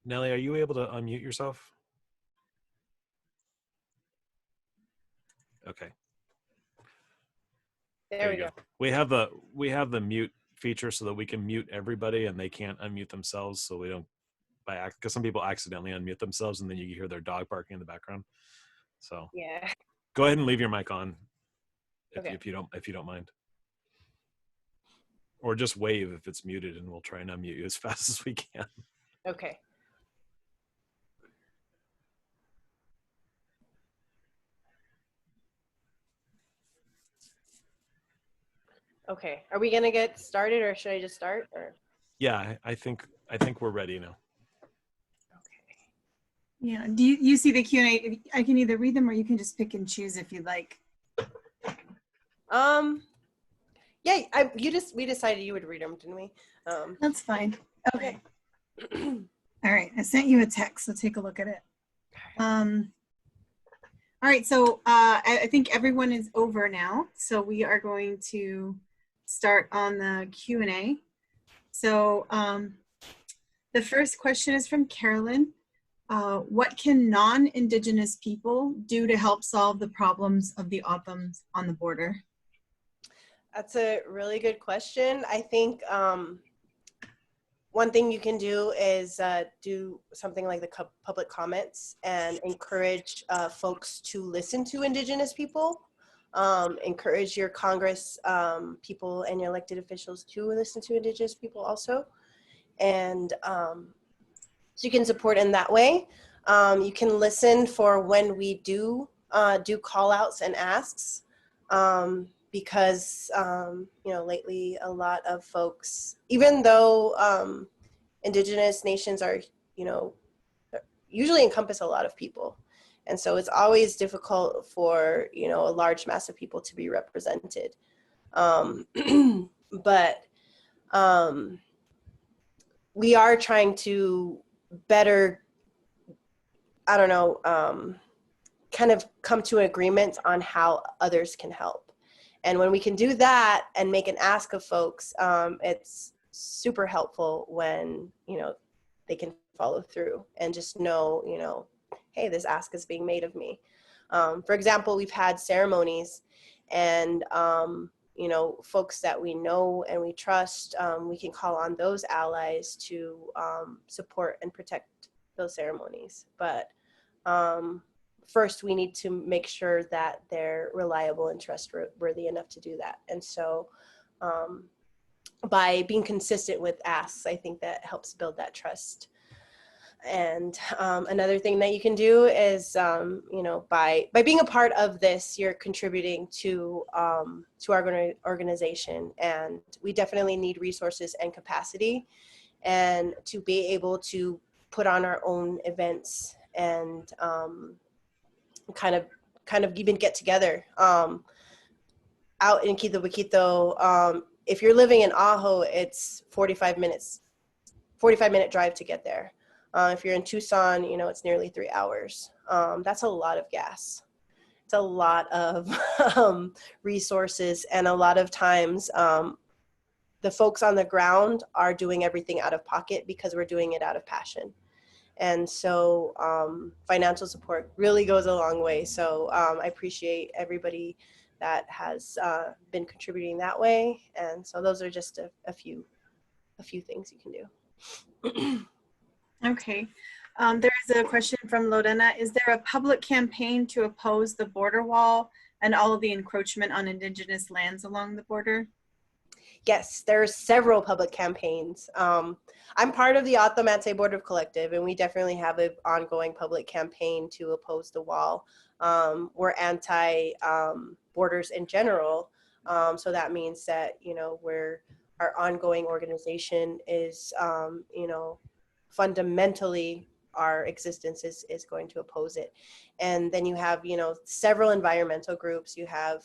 Nellie, are you able to unmute yourself? Okay. There we go. We have the mute feature so that we can mute everybody and they can't unmute themselves, so we don't because some people accidentally unmute themselves and then you hear their dog barking in the background. So Yeah. go ahead and leave your mic on Okay. if you don't mind. Or just wave if it's muted and we'll try and unmute you as fast as we can. Okay. Okay. Are we gonna get started, or should I just start? Or Yeah, I think we're ready now. okay. Yeah. Do you see the Q&A? I can either read them or you can just pick and choose if you'd like. Yeah. We decided you would read them, didn't we? That's fine. Okay. All right. I sent you a text, so take a look at it. All right. So I think everyone is over now. So we are going to start on the Q&A. So the first question is from Carolyn. What can non-Indigenous people do to help solve the problems of the O'odhams on the border? That's a really good question. I think one thing you can do is do something like the public comments and encourage folks to listen to Indigenous people. Encourage your Congress people and your elected officials to listen to Indigenous people also. And so you can support in that way. You can listen for when we do call outs and asks. Because you know, lately a lot of folks, even though Indigenous nations are, you know, usually encompass a lot of people, and so it's always difficult for, you know, a large mass of people to be represented. But we are trying to better, I don't know, kind of come to an agreement on how others can help. And when we can do that and make an ask of folks, it's super helpful when, you know, they can follow through and just know, you know, hey, this ask is being made of me. For example, we've had ceremonies and, you know, folks that we know and we trust, we can call on those allies to support and protect those ceremonies. But first, we need to make sure that they're reliable and trustworthy enough to do that. And so by being consistent with asks, I think that helps build that trust. And another thing that you can do is, you know, by being a part of this, you're contributing to our organization. And we definitely need resources and capacity. And to be able to put on our own events and kind of even get together. Out in Quito Boquito, if you're living in Ajo, it's 45-minute drive to get there. If you're in Tucson, you know, it's nearly 3 hours. That's a lot of gas. It's a lot of resources, and a lot of times the folks on the ground are doing everything out of pocket because we're doing it out of passion. And so financial support really goes a long way. So I appreciate everybody that has been contributing that way. And so those are just a few things you can do. Okay. There is a question from Lorena. Is there a public campaign to oppose the border wall and all of the encroachment on Indigenous lands along the border? Yes, there are several public campaigns. I'm part of the O'odham Border Collective, and we definitely have an ongoing public campaign to oppose the wall. We're anti-borders in general, so that means that, you know, our ongoing organization is, you know, fundamentally our existence is going to oppose it. And then you have, you know, several environmental groups. You have,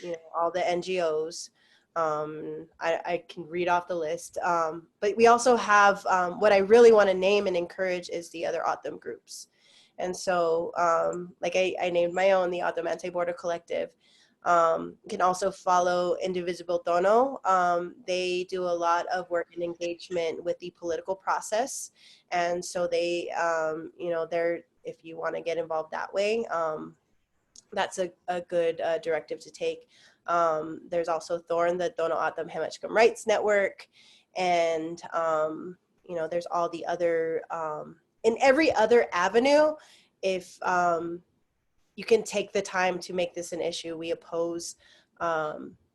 you know, all the NGOs. I can read off the list, but we also have what I really want to name and encourage is the other O'odham groups. And so like I named my own, the O'odham Border Collective. You can also follow Indivisible Tono. They do a lot of work and engagement with the political process, and so they, you know, if you want to get involved that way, that's a good directive to take. There's also Thorn, the Tohono O'odham Nation Rights Network, and you know, there's all the other, in every other avenue, if you can take the time to make this an issue. We oppose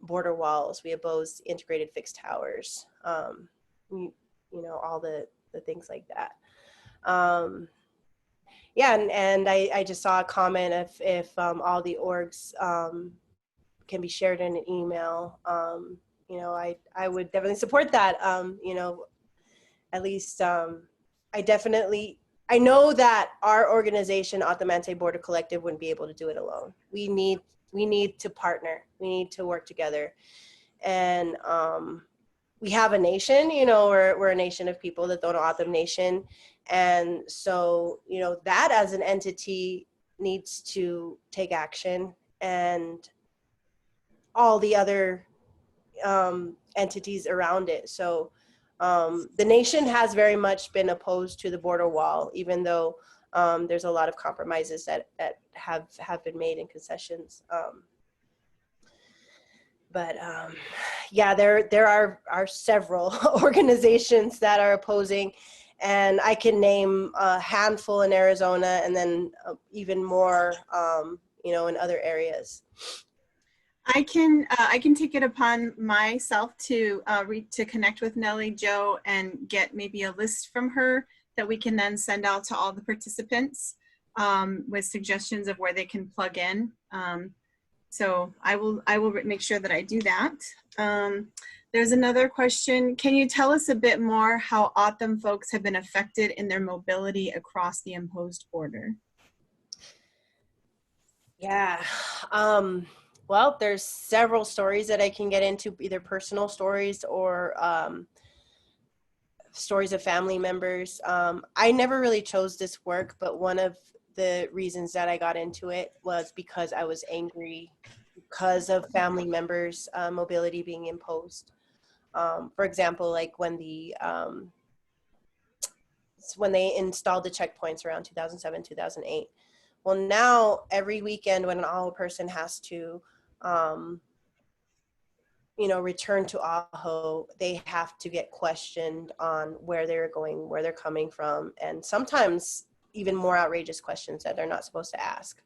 border walls, we oppose integrated fixed towers, you know, all the things like that. Yeah, and I just saw a comment if all the orgs can be shared in an email. You know, I would definitely support that. You know, at least I know that our organization, O'odham Border Collective, wouldn't be able to do it alone. We need to partner. We need to work together. And we have a nation, you know, we're a nation of people, the Tohono O'odham Nation. And so, you know, that as an entity needs to take action, and all the other entities around it. So the nation has very much been opposed to the border wall, even though there's a lot of compromises that have been made in concessions. But yeah, there are several organizations that are opposing, and I can name a handful in Arizona, and then even more, you know, in other areas. I can take it upon myself to connect with Nellie Jo and get maybe a list from her that we can then send out to all the participants with suggestions of where they can plug in. So I will make sure that I do that. There's another question. Can you tell us a bit more how O'odham folks have been affected in their mobility across the imposed border? Yeah. Well, there's several stories that I can get into, either personal stories or stories of family members. I never really chose this work, but one of the reasons that I got into it was because I was angry because of family members' mobility being imposed. For example, like when they installed the checkpoints around 2007, 2008. Well, now every weekend when an Ajo person has to, you know, return to Ajo, they have to get questioned on where they're going, where they're coming from, and sometimes even more outrageous questions that they're not supposed to ask.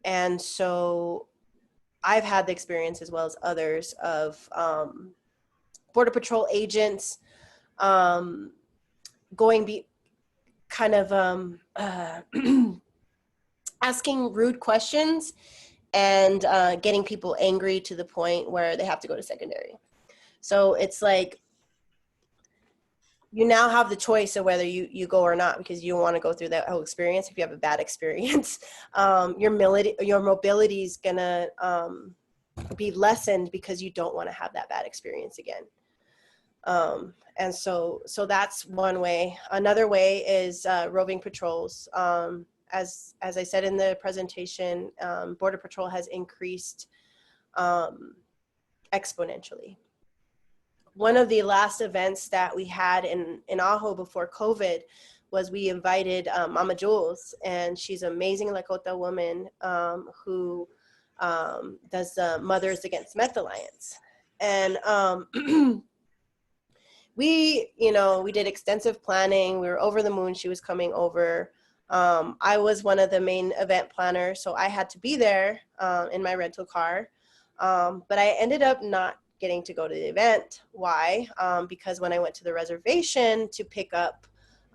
And so I've had the experience, as well as others, of Border Patrol agents kind of asking rude questions and getting people angry to the point where they have to go to secondary. So it's like, you now have the choice of whether you go or not, because you don't want to go through that whole experience. If you have a bad experience, your mobility is gonna be lessened because you don't want to have that bad experience again. And so that's one way. Another way is roving patrols. As I said in the presentation, Border Patrol has increased exponentially. One of the last events that we had in Ajo before COVID was we invited Mama Jules, and she's an amazing Lakota woman who does the Mothers Against Meth Alliance. And we did extensive planning. We were over the moon. She was coming over. I was one of the main event planners, so I had to be there in my rental car. But I ended up not getting to go to the event. Why? Because when I went to the reservation to pick up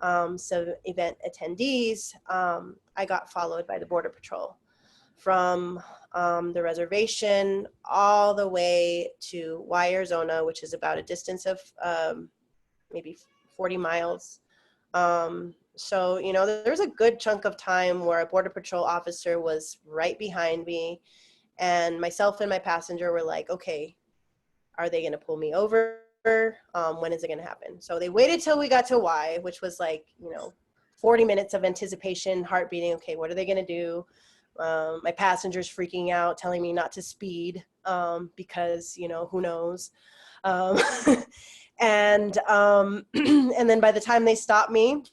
some event attendees, I got followed by the Border Patrol from the reservation all the way to Arizona, which is about a distance of maybe 40 miles. So, there's a good chunk of time where a Border Patrol officer was right behind me, and myself and my passenger were like, okay, are they going to pull me over? When is it going to happen? So they waited till we got to Y, which was like, 40 minutes of anticipation, heart beating. Okay, what are they going to do? My passenger's freaking out, telling me not to speed because, who knows? And then by the time they stop me,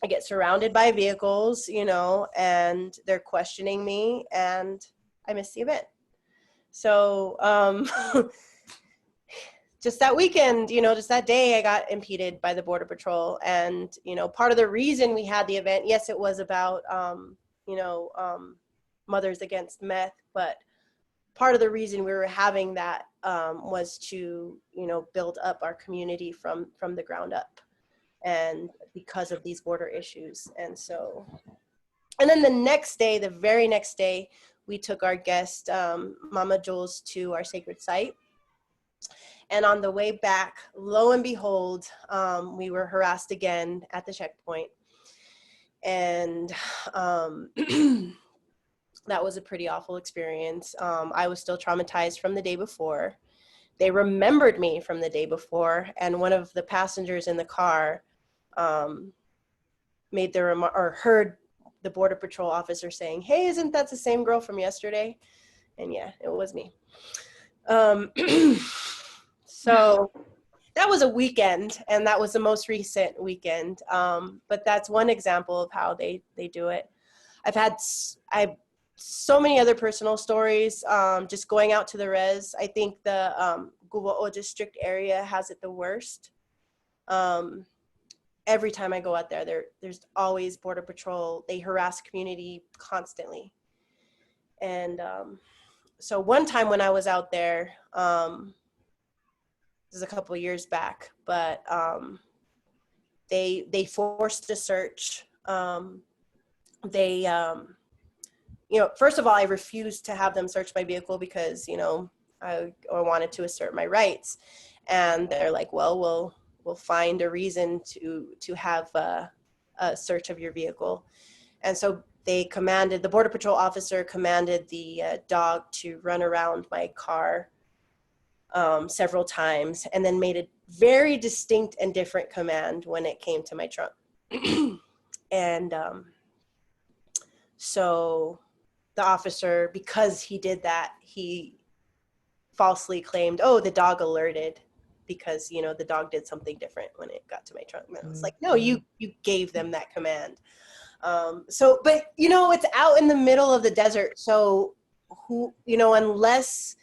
I get surrounded by vehicles, and they're questioning me, and I miss the event. So just that weekend, just that day, I got impeded by the Border Patrol. And, part of the reason we had the event, yes, it was about, Mothers Against Meth, but part of the reason we were having that was to, build up our community from the ground up, and because of these border issues. And then the very next day, we took our guest, Mama Jules, to our sacred site. And on the way back, lo and behold, we were harassed again at the checkpoint. And that was a pretty awful experience. I was still traumatized from the day before. They remembered me from the day before, and one of the passengers in the car made the remark, or heard the Border Patrol officer saying, "Hey, isn't that the same girl from yesterday?" And yeah, it was me. So that was a weekend, and that was the most recent weekend. But that's one example of how they do it. I've so many other personal stories, just going out to the res. I think the Guwa'o district area has it the worst. Every time I go out there's always Border Patrol. They harass community constantly. And so one time when I was out there, this is a couple of years back, but they forced a search. First of all, I refused to have them search my vehicle because, I wanted to assert my rights. And they're like, well, we'll find a reason to have a search of your vehicle. And so the Border Patrol officer commanded the dog to run around my car several times, and then made a very distinct and different command when it came to my trunk. And so the officer, because he did that, he falsely claimed, oh, the dog alerted because, the dog did something different when it got to my trunk. And I was like, no, you gave them that command. But, it's out in the middle of the desert. So unless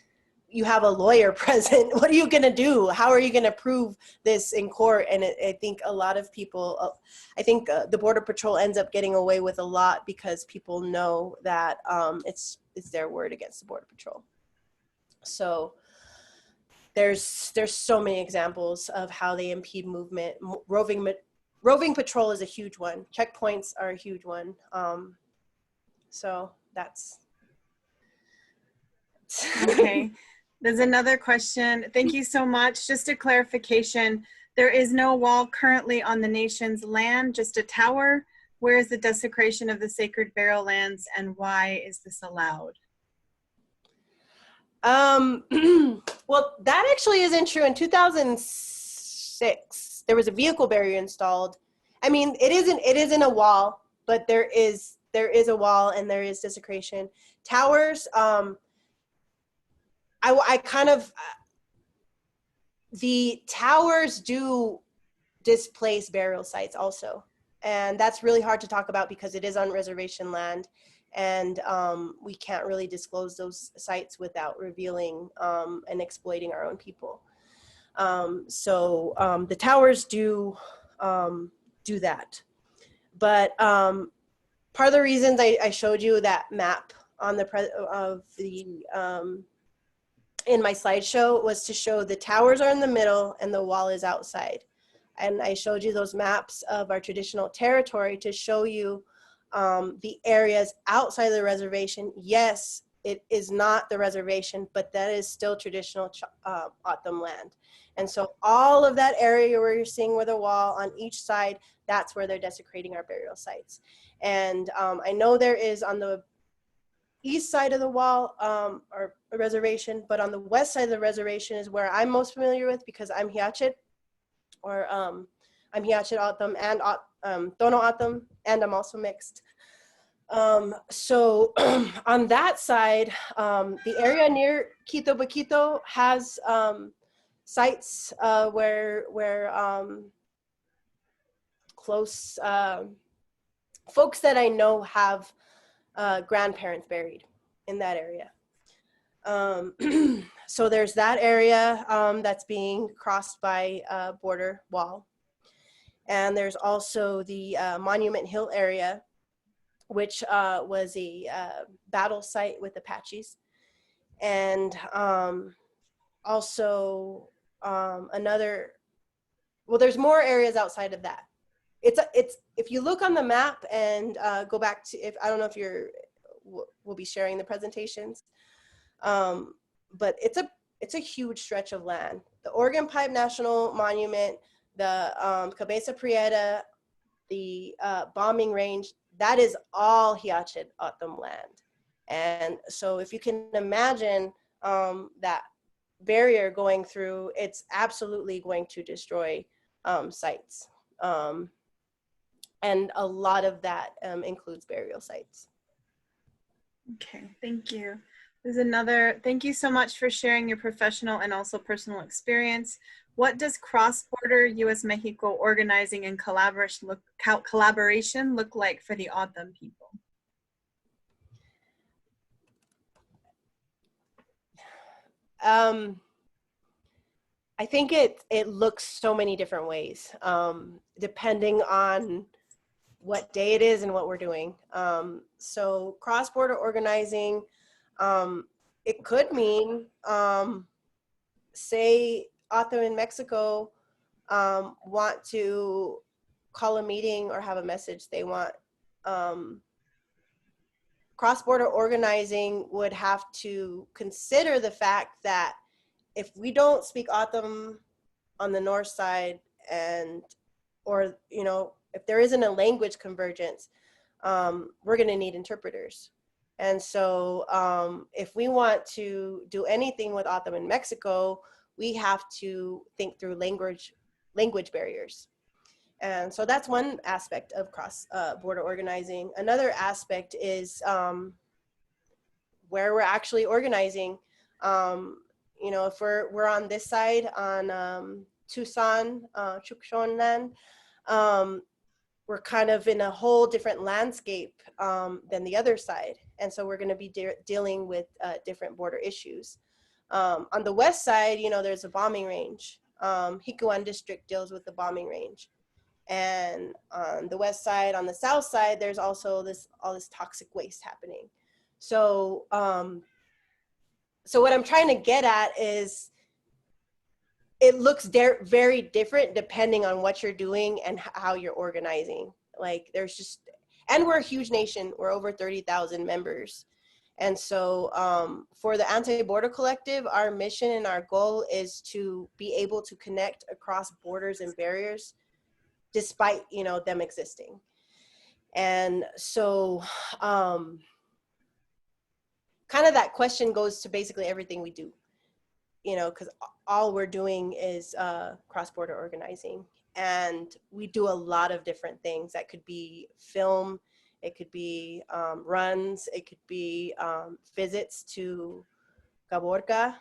you have a lawyer present, what are you going to do? How are you going to prove this in court? And I think a lot of people, the Border Patrol ends up getting away with a lot because people know that it's their word against the Border Patrol. So there's so many examples of how they impede movement. Roving patrol is a huge one. Checkpoints are a huge one. So that's. Okay. There's another question. Thank you so much. Just a clarification. There is no wall currently on the nation's land, just a tower. Where is the desecration of the sacred burial lands, and why is this allowed? Well, that actually isn't true. In 2006, there was a vehicle barrier installed. I mean, it isn't a wall, but there is a wall and there is desecration. Towers, the towers do displace burial sites also. And that's really hard to talk about because it is on reservation land. And we can't really disclose those sites without revealing and exploiting our own people. The towers do that. But part of the reasons I showed you that map on in my slideshow was to show the towers are in the middle and the wall is outside. And I showed you those maps of our traditional territory to show you the areas outside of the reservation. Yes, it is not the reservation, but that is still traditional O'odham land. And so all of that area where you're seeing with a wall on each side, that's where they're desecrating our burial sites. And I know there is on the east side of the wall or a reservation, but on the west side of the reservation is where I'm most familiar with because I'm Hia Ced, or I'm Hia Ced O'odham and Tohono O'odham, and I'm also mixed. So on that side, the area near Quito Baquito has sites where close folks that I know have grandparents buried in that area. So there's that area that's being crossed by a border wall. And there's also the Monument Hill area, which was a battle site with Apaches. And also there's more areas outside of that. It's if you look on the map and go back to, I don't know if we'll be sharing the presentations, but it's a huge stretch of land. The Oregon Pipe National Monument, the Cabeza Prieta, the bombing range, that is all Hia Ced O'odham land. And so if you can imagine that barrier going through, it's absolutely going to destroy sites. And a lot of that includes burial sites. Okay, thank you. Thank you so much for sharing your professional and also personal experience. What does cross-border U.S.-Mexico organizing and collaboration look like for the O'odham people? I think it looks so many different ways, depending on what day it is and what we're doing. So cross-border organizing, it could mean, say O'odham in Mexico want to call a meeting or have a message they want. Cross-border organizing would have to consider the fact that if we don't speak O'odham on the north side, or if there isn't a language convergence, we're going to need interpreters. And so if we want to do anything with O'odham in Mexico, we have to think through language barriers. And so that's one aspect of cross-border organizing. Another aspect is where we're actually organizing. If we're on this side on Tucson, Chukchon land, we're kind of in a whole different landscape than the other side. And so we're going to be dealing with different border issues. On the west side, there's a bombing range. Hikuan district deals with the bombing range. And on the west side, on the south side, there's also all this toxic waste happening. So, so what I'm trying to get at is it looks very different depending on what you're doing and how you're organizing. Like and we're a huge nation. We're over 30,000 members. And so for the Anti-Border Collective, our mission and our goal is to be able to connect across borders and barriers despite, you know, them existing. And so kind of that question goes to basically everything we do, you know, because all we're doing is cross-border organizing. And we do a lot of different things. That could be film, it could be runs, it could be visits to Gaborca,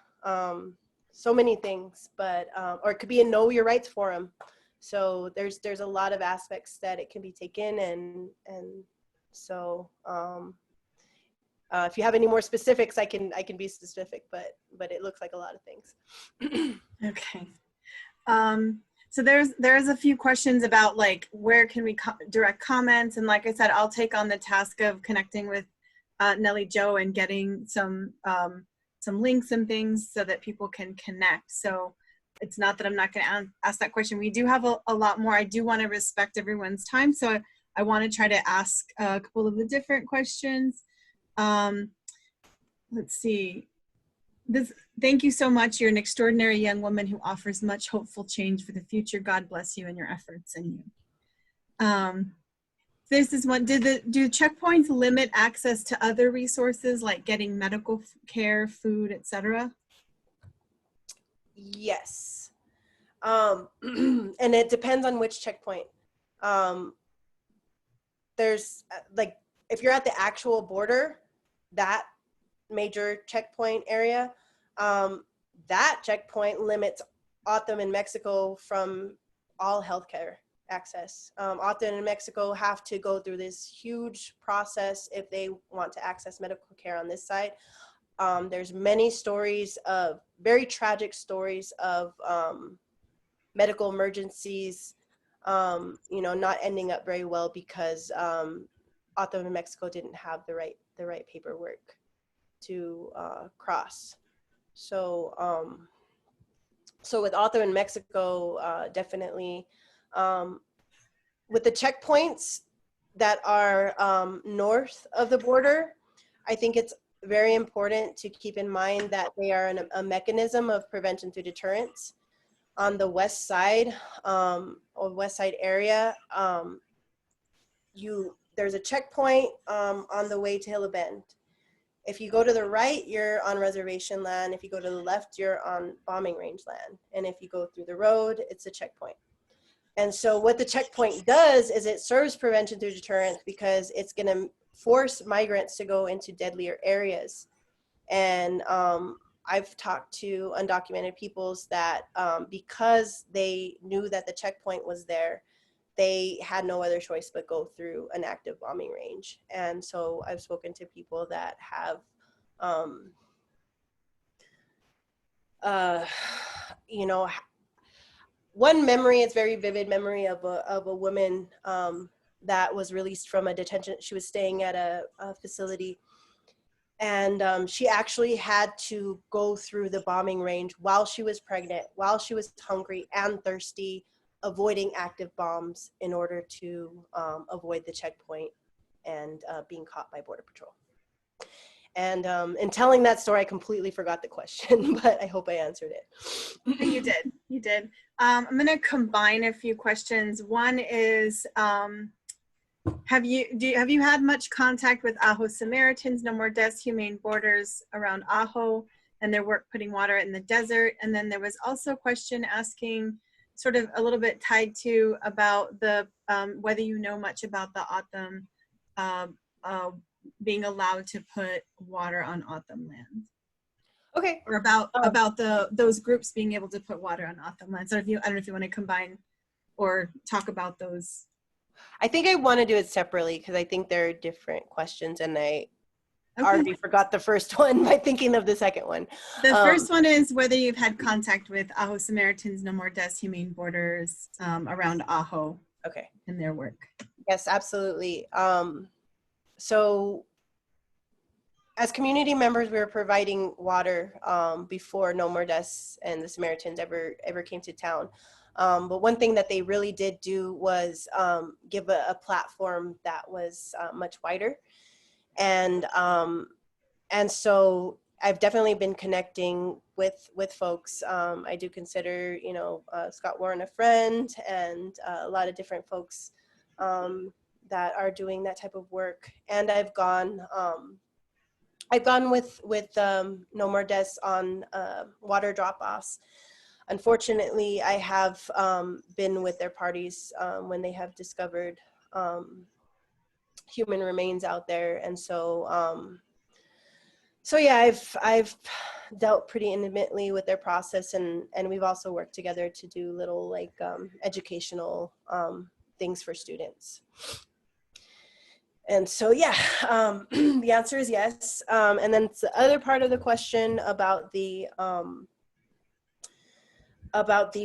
so many things, but, or it could be a Know Your Rights forum. So there's a lot of aspects that it can be taken, and so if you have any more specifics, I can be specific, but it looks like a lot of things. Okay. So there's a few questions about like where can we direct comments, and like I said, I'll take on the task of connecting with Nellie Jo and getting some links and things so that people can connect. So it's not that I'm not going to ask that question. We do have a lot more. I do want to respect everyone's time, so I want to try to ask a couple of the different questions. Let's see. Thank you so much. You're an extraordinary young woman who offers much hopeful change for the future. God bless you and your efforts and you. This is one. Do checkpoints limit access to other resources like getting medical care, food, etc.? Yes. And it depends on which checkpoint. There's like, if you're at the actual border, that major checkpoint area, that checkpoint limits O'odham in Mexico from all healthcare access. O'odham in Mexico have to go through this huge process if they want to access medical care on this side. There's many stories of very tragic stories of medical emergencies, you know, not ending up very well because O'odham in Mexico didn't have the right paperwork to cross. So so with O'odham in Mexico, definitely with the checkpoints that are north of the border, I think it's very important to keep in mind that they are a mechanism of prevention through deterrence. On the west side, or west side area, there's a checkpoint on the way to Hill Bend. If you go to the right, you're on reservation land. If you go to the left, you're on bombing range land. And if you go through the road, it's a checkpoint. And so what the checkpoint does is it serves prevention through deterrence because it's going to force migrants to go into deadlier areas. And I've talked to undocumented peoples that because they knew that the checkpoint was there, they had no other choice but go through an active bombing range. And so I've spoken to people that have, you know, one memory is very vivid memory of a woman that was released from a detention. She was staying at a facility, and she actually had to go through the bombing range while she was pregnant, while she was hungry and thirsty, avoiding active bombs in order to avoid the checkpoint and being caught by Border Patrol. And in telling that story, I completely forgot the question, but I hope I answered it. You did. I'm going to combine a few questions. One is, have you had much contact with Ajo Samaritans, No More Deaths, Humane Borders around Ajo and their work putting water in the desert? And then there was also a question asking, sort of a little bit tied to about the whether you know much about the O'odham being allowed to put water on O'odham land. Okay. Or about those groups being able to put water on O'odham land. So I don't know if you want to combine or talk about those. I think I want to do it separately because I think they're different questions, and I already forgot the first one by thinking of the second one. The first one is whether you've had contact with Ajo Samaritans, No More Deaths, Humane Borders around Ajo. Okay. And their work. Yes, absolutely. So as community members, we were providing water before No More Deaths and the Samaritans ever came to town. But one thing that they really did do was give a platform that was much wider. And And so I've definitely been connecting with folks. I do consider, you know, Scott Warren a friend, and a lot of different folks that are doing that type of work. And I've gone with No More Deaths on water drop-offs. Unfortunately, I have been with their parties when they have discovered human remains out there. And so, so yeah, I've dealt pretty intimately with their process, and we've also worked together to do little like educational things for students. And so, yeah, the answer is yes. And then the other part of the question about the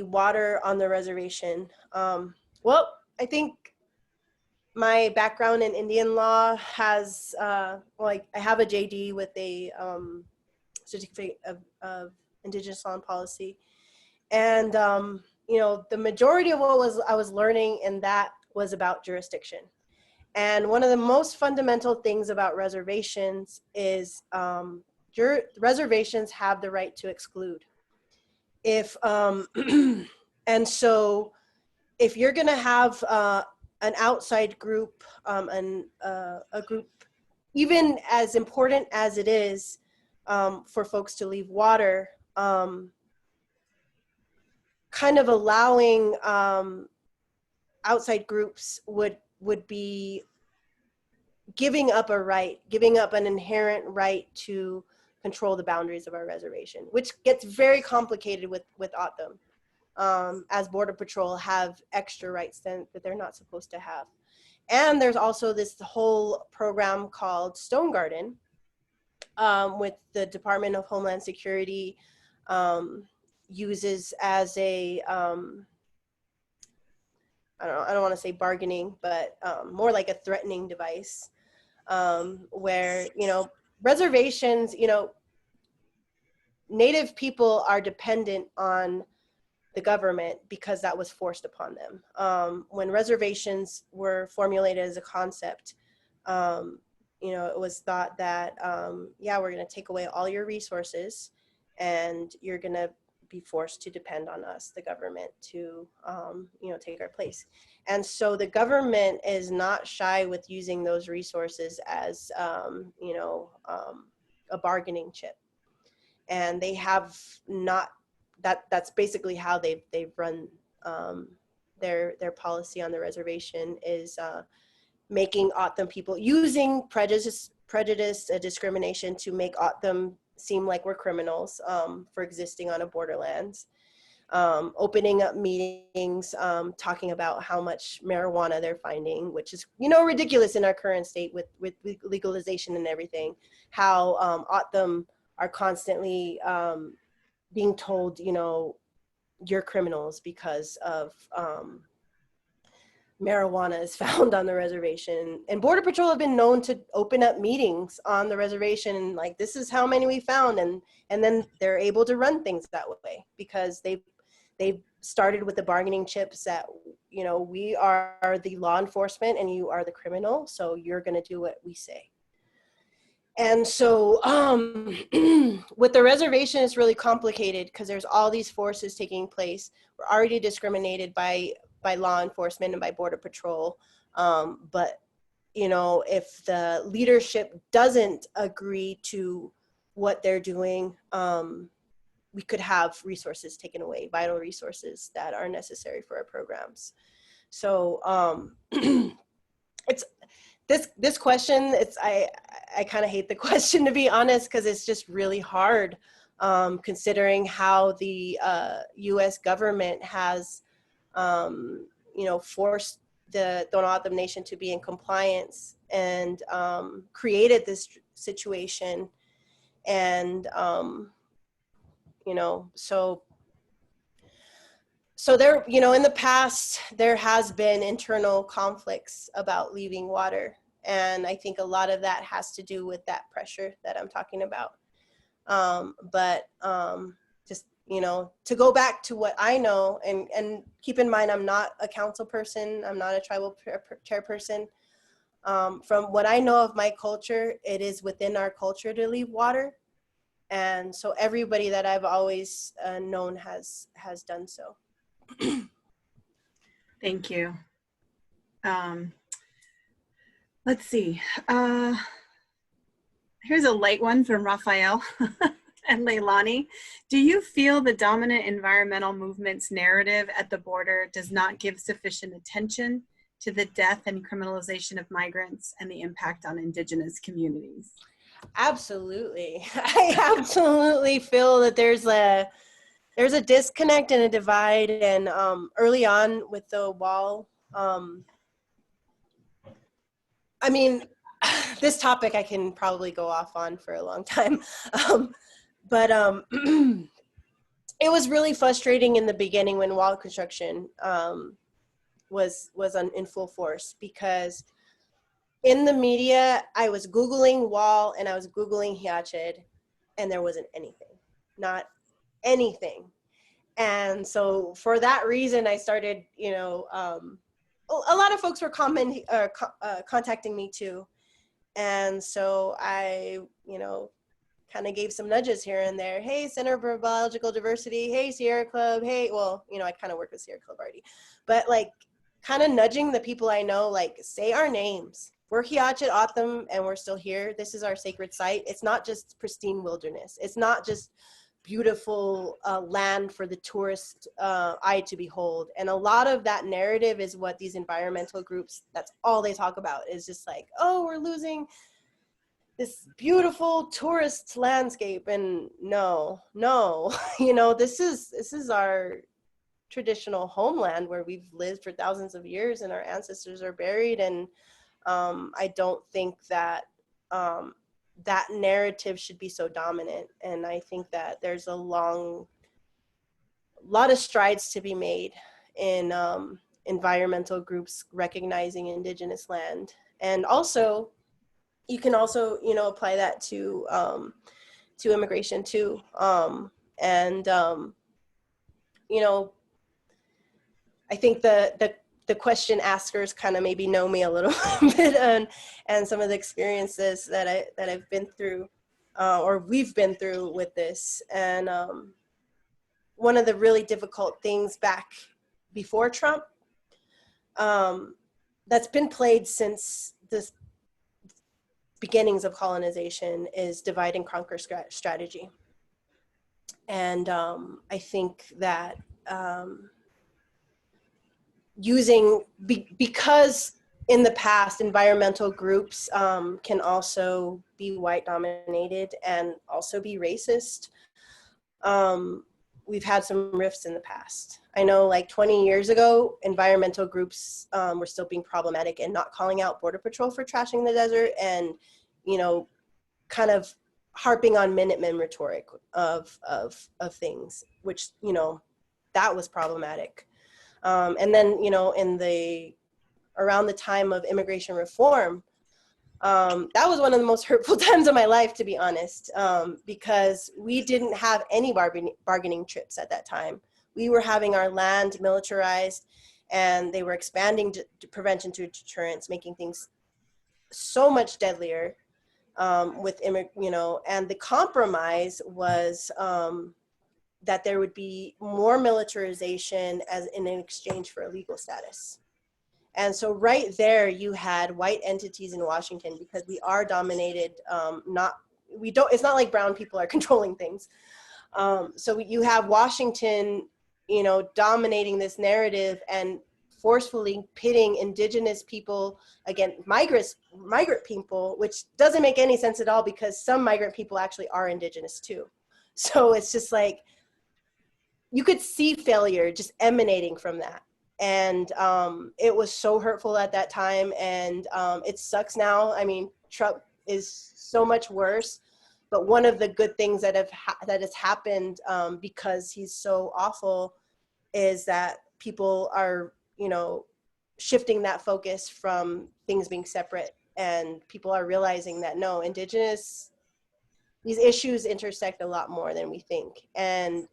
water on the reservation. Well, I think my background in Indian law has, like, I have a JD with a certificate of Indigenous law and policy. And, you know, the majority of what I was learning in that was about jurisdiction. And one of the most fundamental things about reservations is reservations have the right to exclude. If, and so if you're gonna have an outside group, a group, even as important as it is for folks to leave water, kind of allowing outside groups would be giving up a right, giving up an inherent right to control the boundaries of our reservation, which gets very complicated with O'odham, as Border Patrol have extra rights that they're not supposed to have. And there's also this whole program called Stone Garden with the Department of Homeland Security, uses as a, I don't want to say bargaining, but more like a threatening device, where, you know, reservations, you know, Native people are dependent on the government because that was forced upon them. When reservations were formulated as a concept, you know, it was thought that, yeah, we're going to take away all your resources and you're going to be forced to depend on us, the government, to, you know, take our place. And so the government is not shy with using those resources as, you know, a bargaining chip. And they have not, that's basically how they've run their policy on the reservation, is making O'odham people, using prejudice, discrimination to make O'odham seem like we're criminals for existing on a borderlands, opening up meetings, talking about how much marijuana they're finding, which is, you know, ridiculous in our current state with legalization and everything, how O'odham are constantly being told, you know, you're criminals because of marijuana is found on the reservation. And Border Patrol have been known to open up meetings on the reservation and like, this is how many we found, and then they're able to run things that way because they've started with the bargaining chips that, you know, we are the law enforcement and you are the criminal, so you're going to do what we say. And so with the reservation, it's really complicated because there's all these forces taking place. We're already discriminated by law enforcement and by Border Patrol. But, you know, if the leadership doesn't agree to what they're doing, we could have resources taken away, vital resources that are necessary for our programs. So it's, this question, I kind of hate the question, to be honest, because it's just really hard, considering how the U.S. government has, you know, forced the Tohono O'odham Nation to be in compliance and created this situation. And, you know, so there, you know, in the past, there has been internal conflicts about leaving water. And I think a lot of that has to do with that pressure that I'm talking about. Just, you know, to go back to what I know, and keep in mind, I'm not a council person, I'm not a tribal chairperson. From what I know of my culture, it is within our culture to leave water. And so everybody that I've always known has done so. Thank you. Let's see. Here's a light one from Raphael and Leilani. Do you feel the dominant environmental movement's narrative at the border does not give sufficient attention to the death and criminalization of migrants and the impact on Indigenous communities? Absolutely. I absolutely feel that there's a disconnect and a divide. And early on with the wall, I mean, this topic I can probably go off on for a long time. But it was really frustrating in the beginning when wall construction was in full force, because in the media, I was Googling wall and I was Googling Hia Ced, and there wasn't anything, not anything. And so for that reason, I started, you know, a lot of folks were contacting me too. And so I, you know, kind of gave some nudges here and there. Hey, Center for Biological Diversity. Hey, Sierra Club. Hey, well, you know, I kind of work with Sierra Club already, but like kind of nudging the people I know, like, say our names. We're Hia Ced O'odham and we're still here. This is our sacred site. It's not just pristine wilderness. It's not just beautiful land for the tourist eye to behold. And a lot of that narrative is what these environmental groups, that's all they talk about, is just like, oh, we're losing this beautiful tourist landscape. And no, you know, this is our traditional homeland where we've lived for thousands of years and our ancestors are buried. And I don't think that that narrative should be so dominant. And I think that there's a lot of strides to be made in environmental groups recognizing Indigenous land. And also, you can also, you know, apply that to immigration too. You know, I think the question askers kind of maybe know me a little bit, and some of the experiences that I've been through, or we've been through with this. And one of the really difficult things back before Trump, that's been played since the beginnings of colonization, is divide and conquer strategy. And I think that because in the past, environmental groups can also be white dominated and also be racist. We've had some rifts in the past. I know like 20 years ago, environmental groups were still being problematic and not calling out Border Patrol for trashing the desert, and, you know, kind of harping on Minutemen rhetoric of things, which, you know, that was problematic. And then, you know, around the time of immigration reform, that was one of the most hurtful times of my life, to be honest, because we didn't have any bargaining trips at that time. We were having our land militarized, and they were expanding prevention through deterrence, making things so much deadlier with, you know, and the compromise was that there would be more militarization as in exchange for a legal status. And so right there, you had white entities in Washington, because we are dominated, it's not like brown people are controlling things. So you have Washington, you know, dominating this narrative and forcefully pitting Indigenous people against migrant people, which doesn't make any sense at all, because some migrant people actually are Indigenous too. So it's just like, you could see failure just emanating from that. And it was so hurtful at that time, and it sucks now. I mean, Trump is so much worse, but one of the good things that has happened because he's so awful is that people are, you know, shifting that focus from things being separate, and people are realizing that no, Indigenous, these issues intersect a lot more than we think. And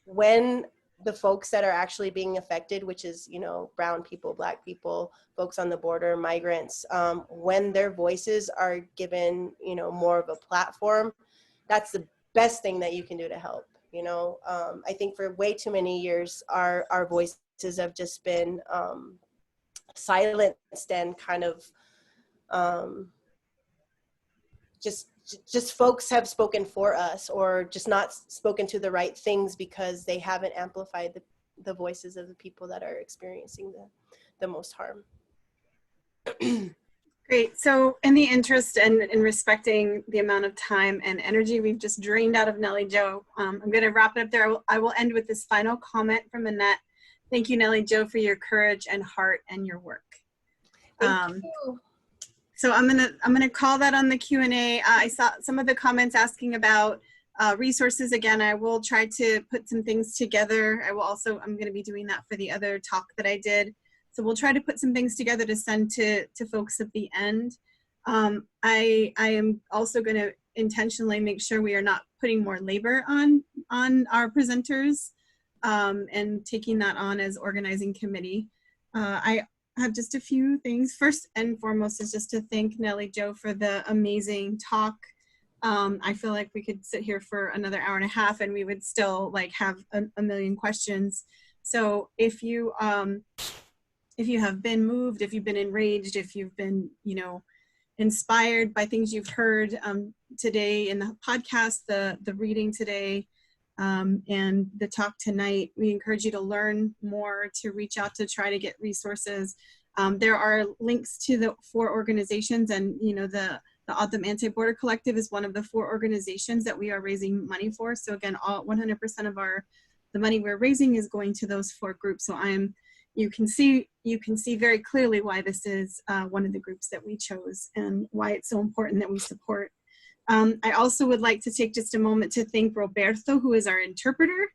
when the folks that are actually being affected, which is, you know, brown people, Black people, folks on the border, migrants, when their voices are given, you know, more of a platform, that's the best thing that you can do to help. You know, I think for way too many years, our voices have just been silenced and kind of just folks have spoken for us, or just not spoken to the right things because they haven't amplified the voices of the people that are experiencing the most harm. Great. So in the interest and in respecting the amount of time and energy we've just drained out of Nellie Jo, I'm going to wrap it up there. I will end with this final comment from Annette. Thank you, Nellie Jo, for your courage and heart and your work. Thank you. So I'm gonna call that on the Q&A. I saw some of the comments asking about resources. Again, I will try to put some things together. I'm gonna be doing that for the other talk that I did. So we'll try to put some things together to send to folks at the end. I am also gonna intentionally make sure we are not putting more labor on our presenters and taking that on as organizing committee. I have just a few things. First and foremost is just to thank Nellie Jo for the amazing talk. I feel like we could sit here for another hour and a half and we would still like have a million questions. So if you have been moved, if you've been enraged, if you've been, you know, inspired by things you've heard today in the podcast, the reading today, and the talk tonight, we encourage you to learn more, to reach out to try to get resources. There are links to the 4 organizations, and you know, the O'odham Anti-Border Collective is one of the 4 organizations that we are raising money for. So again, 100% of the money we're raising is going to those 4 groups. So you can see very clearly why this is one of the groups that we chose and why it's so important that we support. I also would like to take just a moment to thank Roberto, who is our interpreter,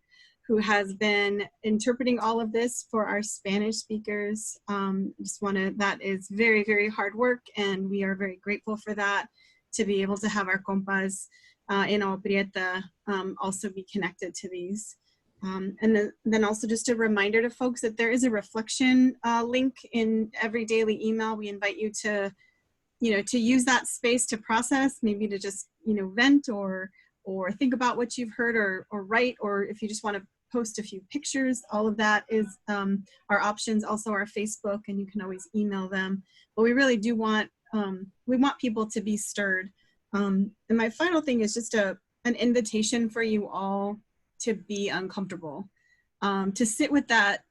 who has been interpreting all of this for our Spanish speakers. That is very, very hard work, and we are very grateful for that, to be able to have our compas in Agua Prieta also be connected to these. And then also just a reminder to folks that there is a reflection link in every daily email. We invite you to use that space to process, maybe to just, vent or think about what you've heard, or write, or if you just want to post a few pictures. All of that is our options, also our Facebook, and you can always email them. But we really do want, we want people to be stirred. And my final thing is just an invitation for you all to be uncomfortable, to sit with that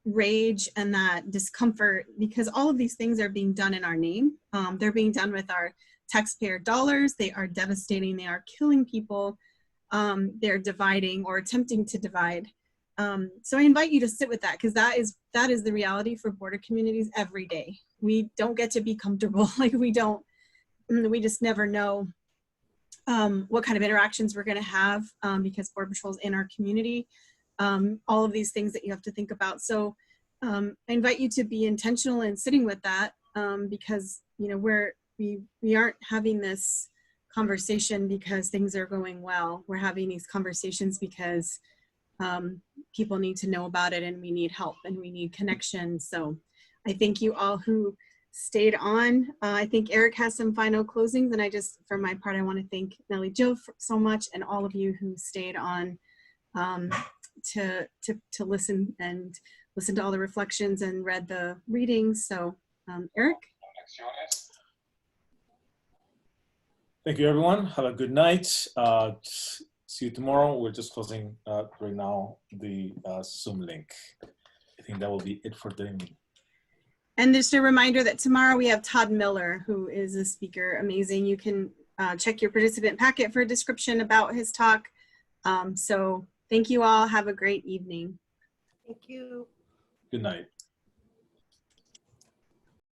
rage and that discomfort, because all of these things are being done in our name. They're being done with our taxpayer dollars. They are devastating. They are killing people. They're dividing or attempting to divide. So I invite you to sit with that, because that is the reality for border communities every day. We don't get to be comfortable. We just never know what kind of interactions we're going to have, because Border Patrol is in our community. All of these things that you have to think about. So I invite you to be intentional in sitting with that, because we aren't having this conversation because things are going well. We're having these conversations because people need to know about it, and we need help, and we need connection. So I thank you all who stayed on. I think Eric has some final closings, and for my part, I want to thank Nellie Jo so much, and all of you who stayed on to listen to all the reflections and read the readings. So Eric? Thank you, everyone. Have a good night. See you tomorrow. We're just closing right now the Zoom link. I think that will be it for the evening. And just a reminder that tomorrow we have Todd Miller, who is a speaker, amazing. You can check your participant packet for a description about his talk. So thank you all. Have a great evening. Thank you. Good night.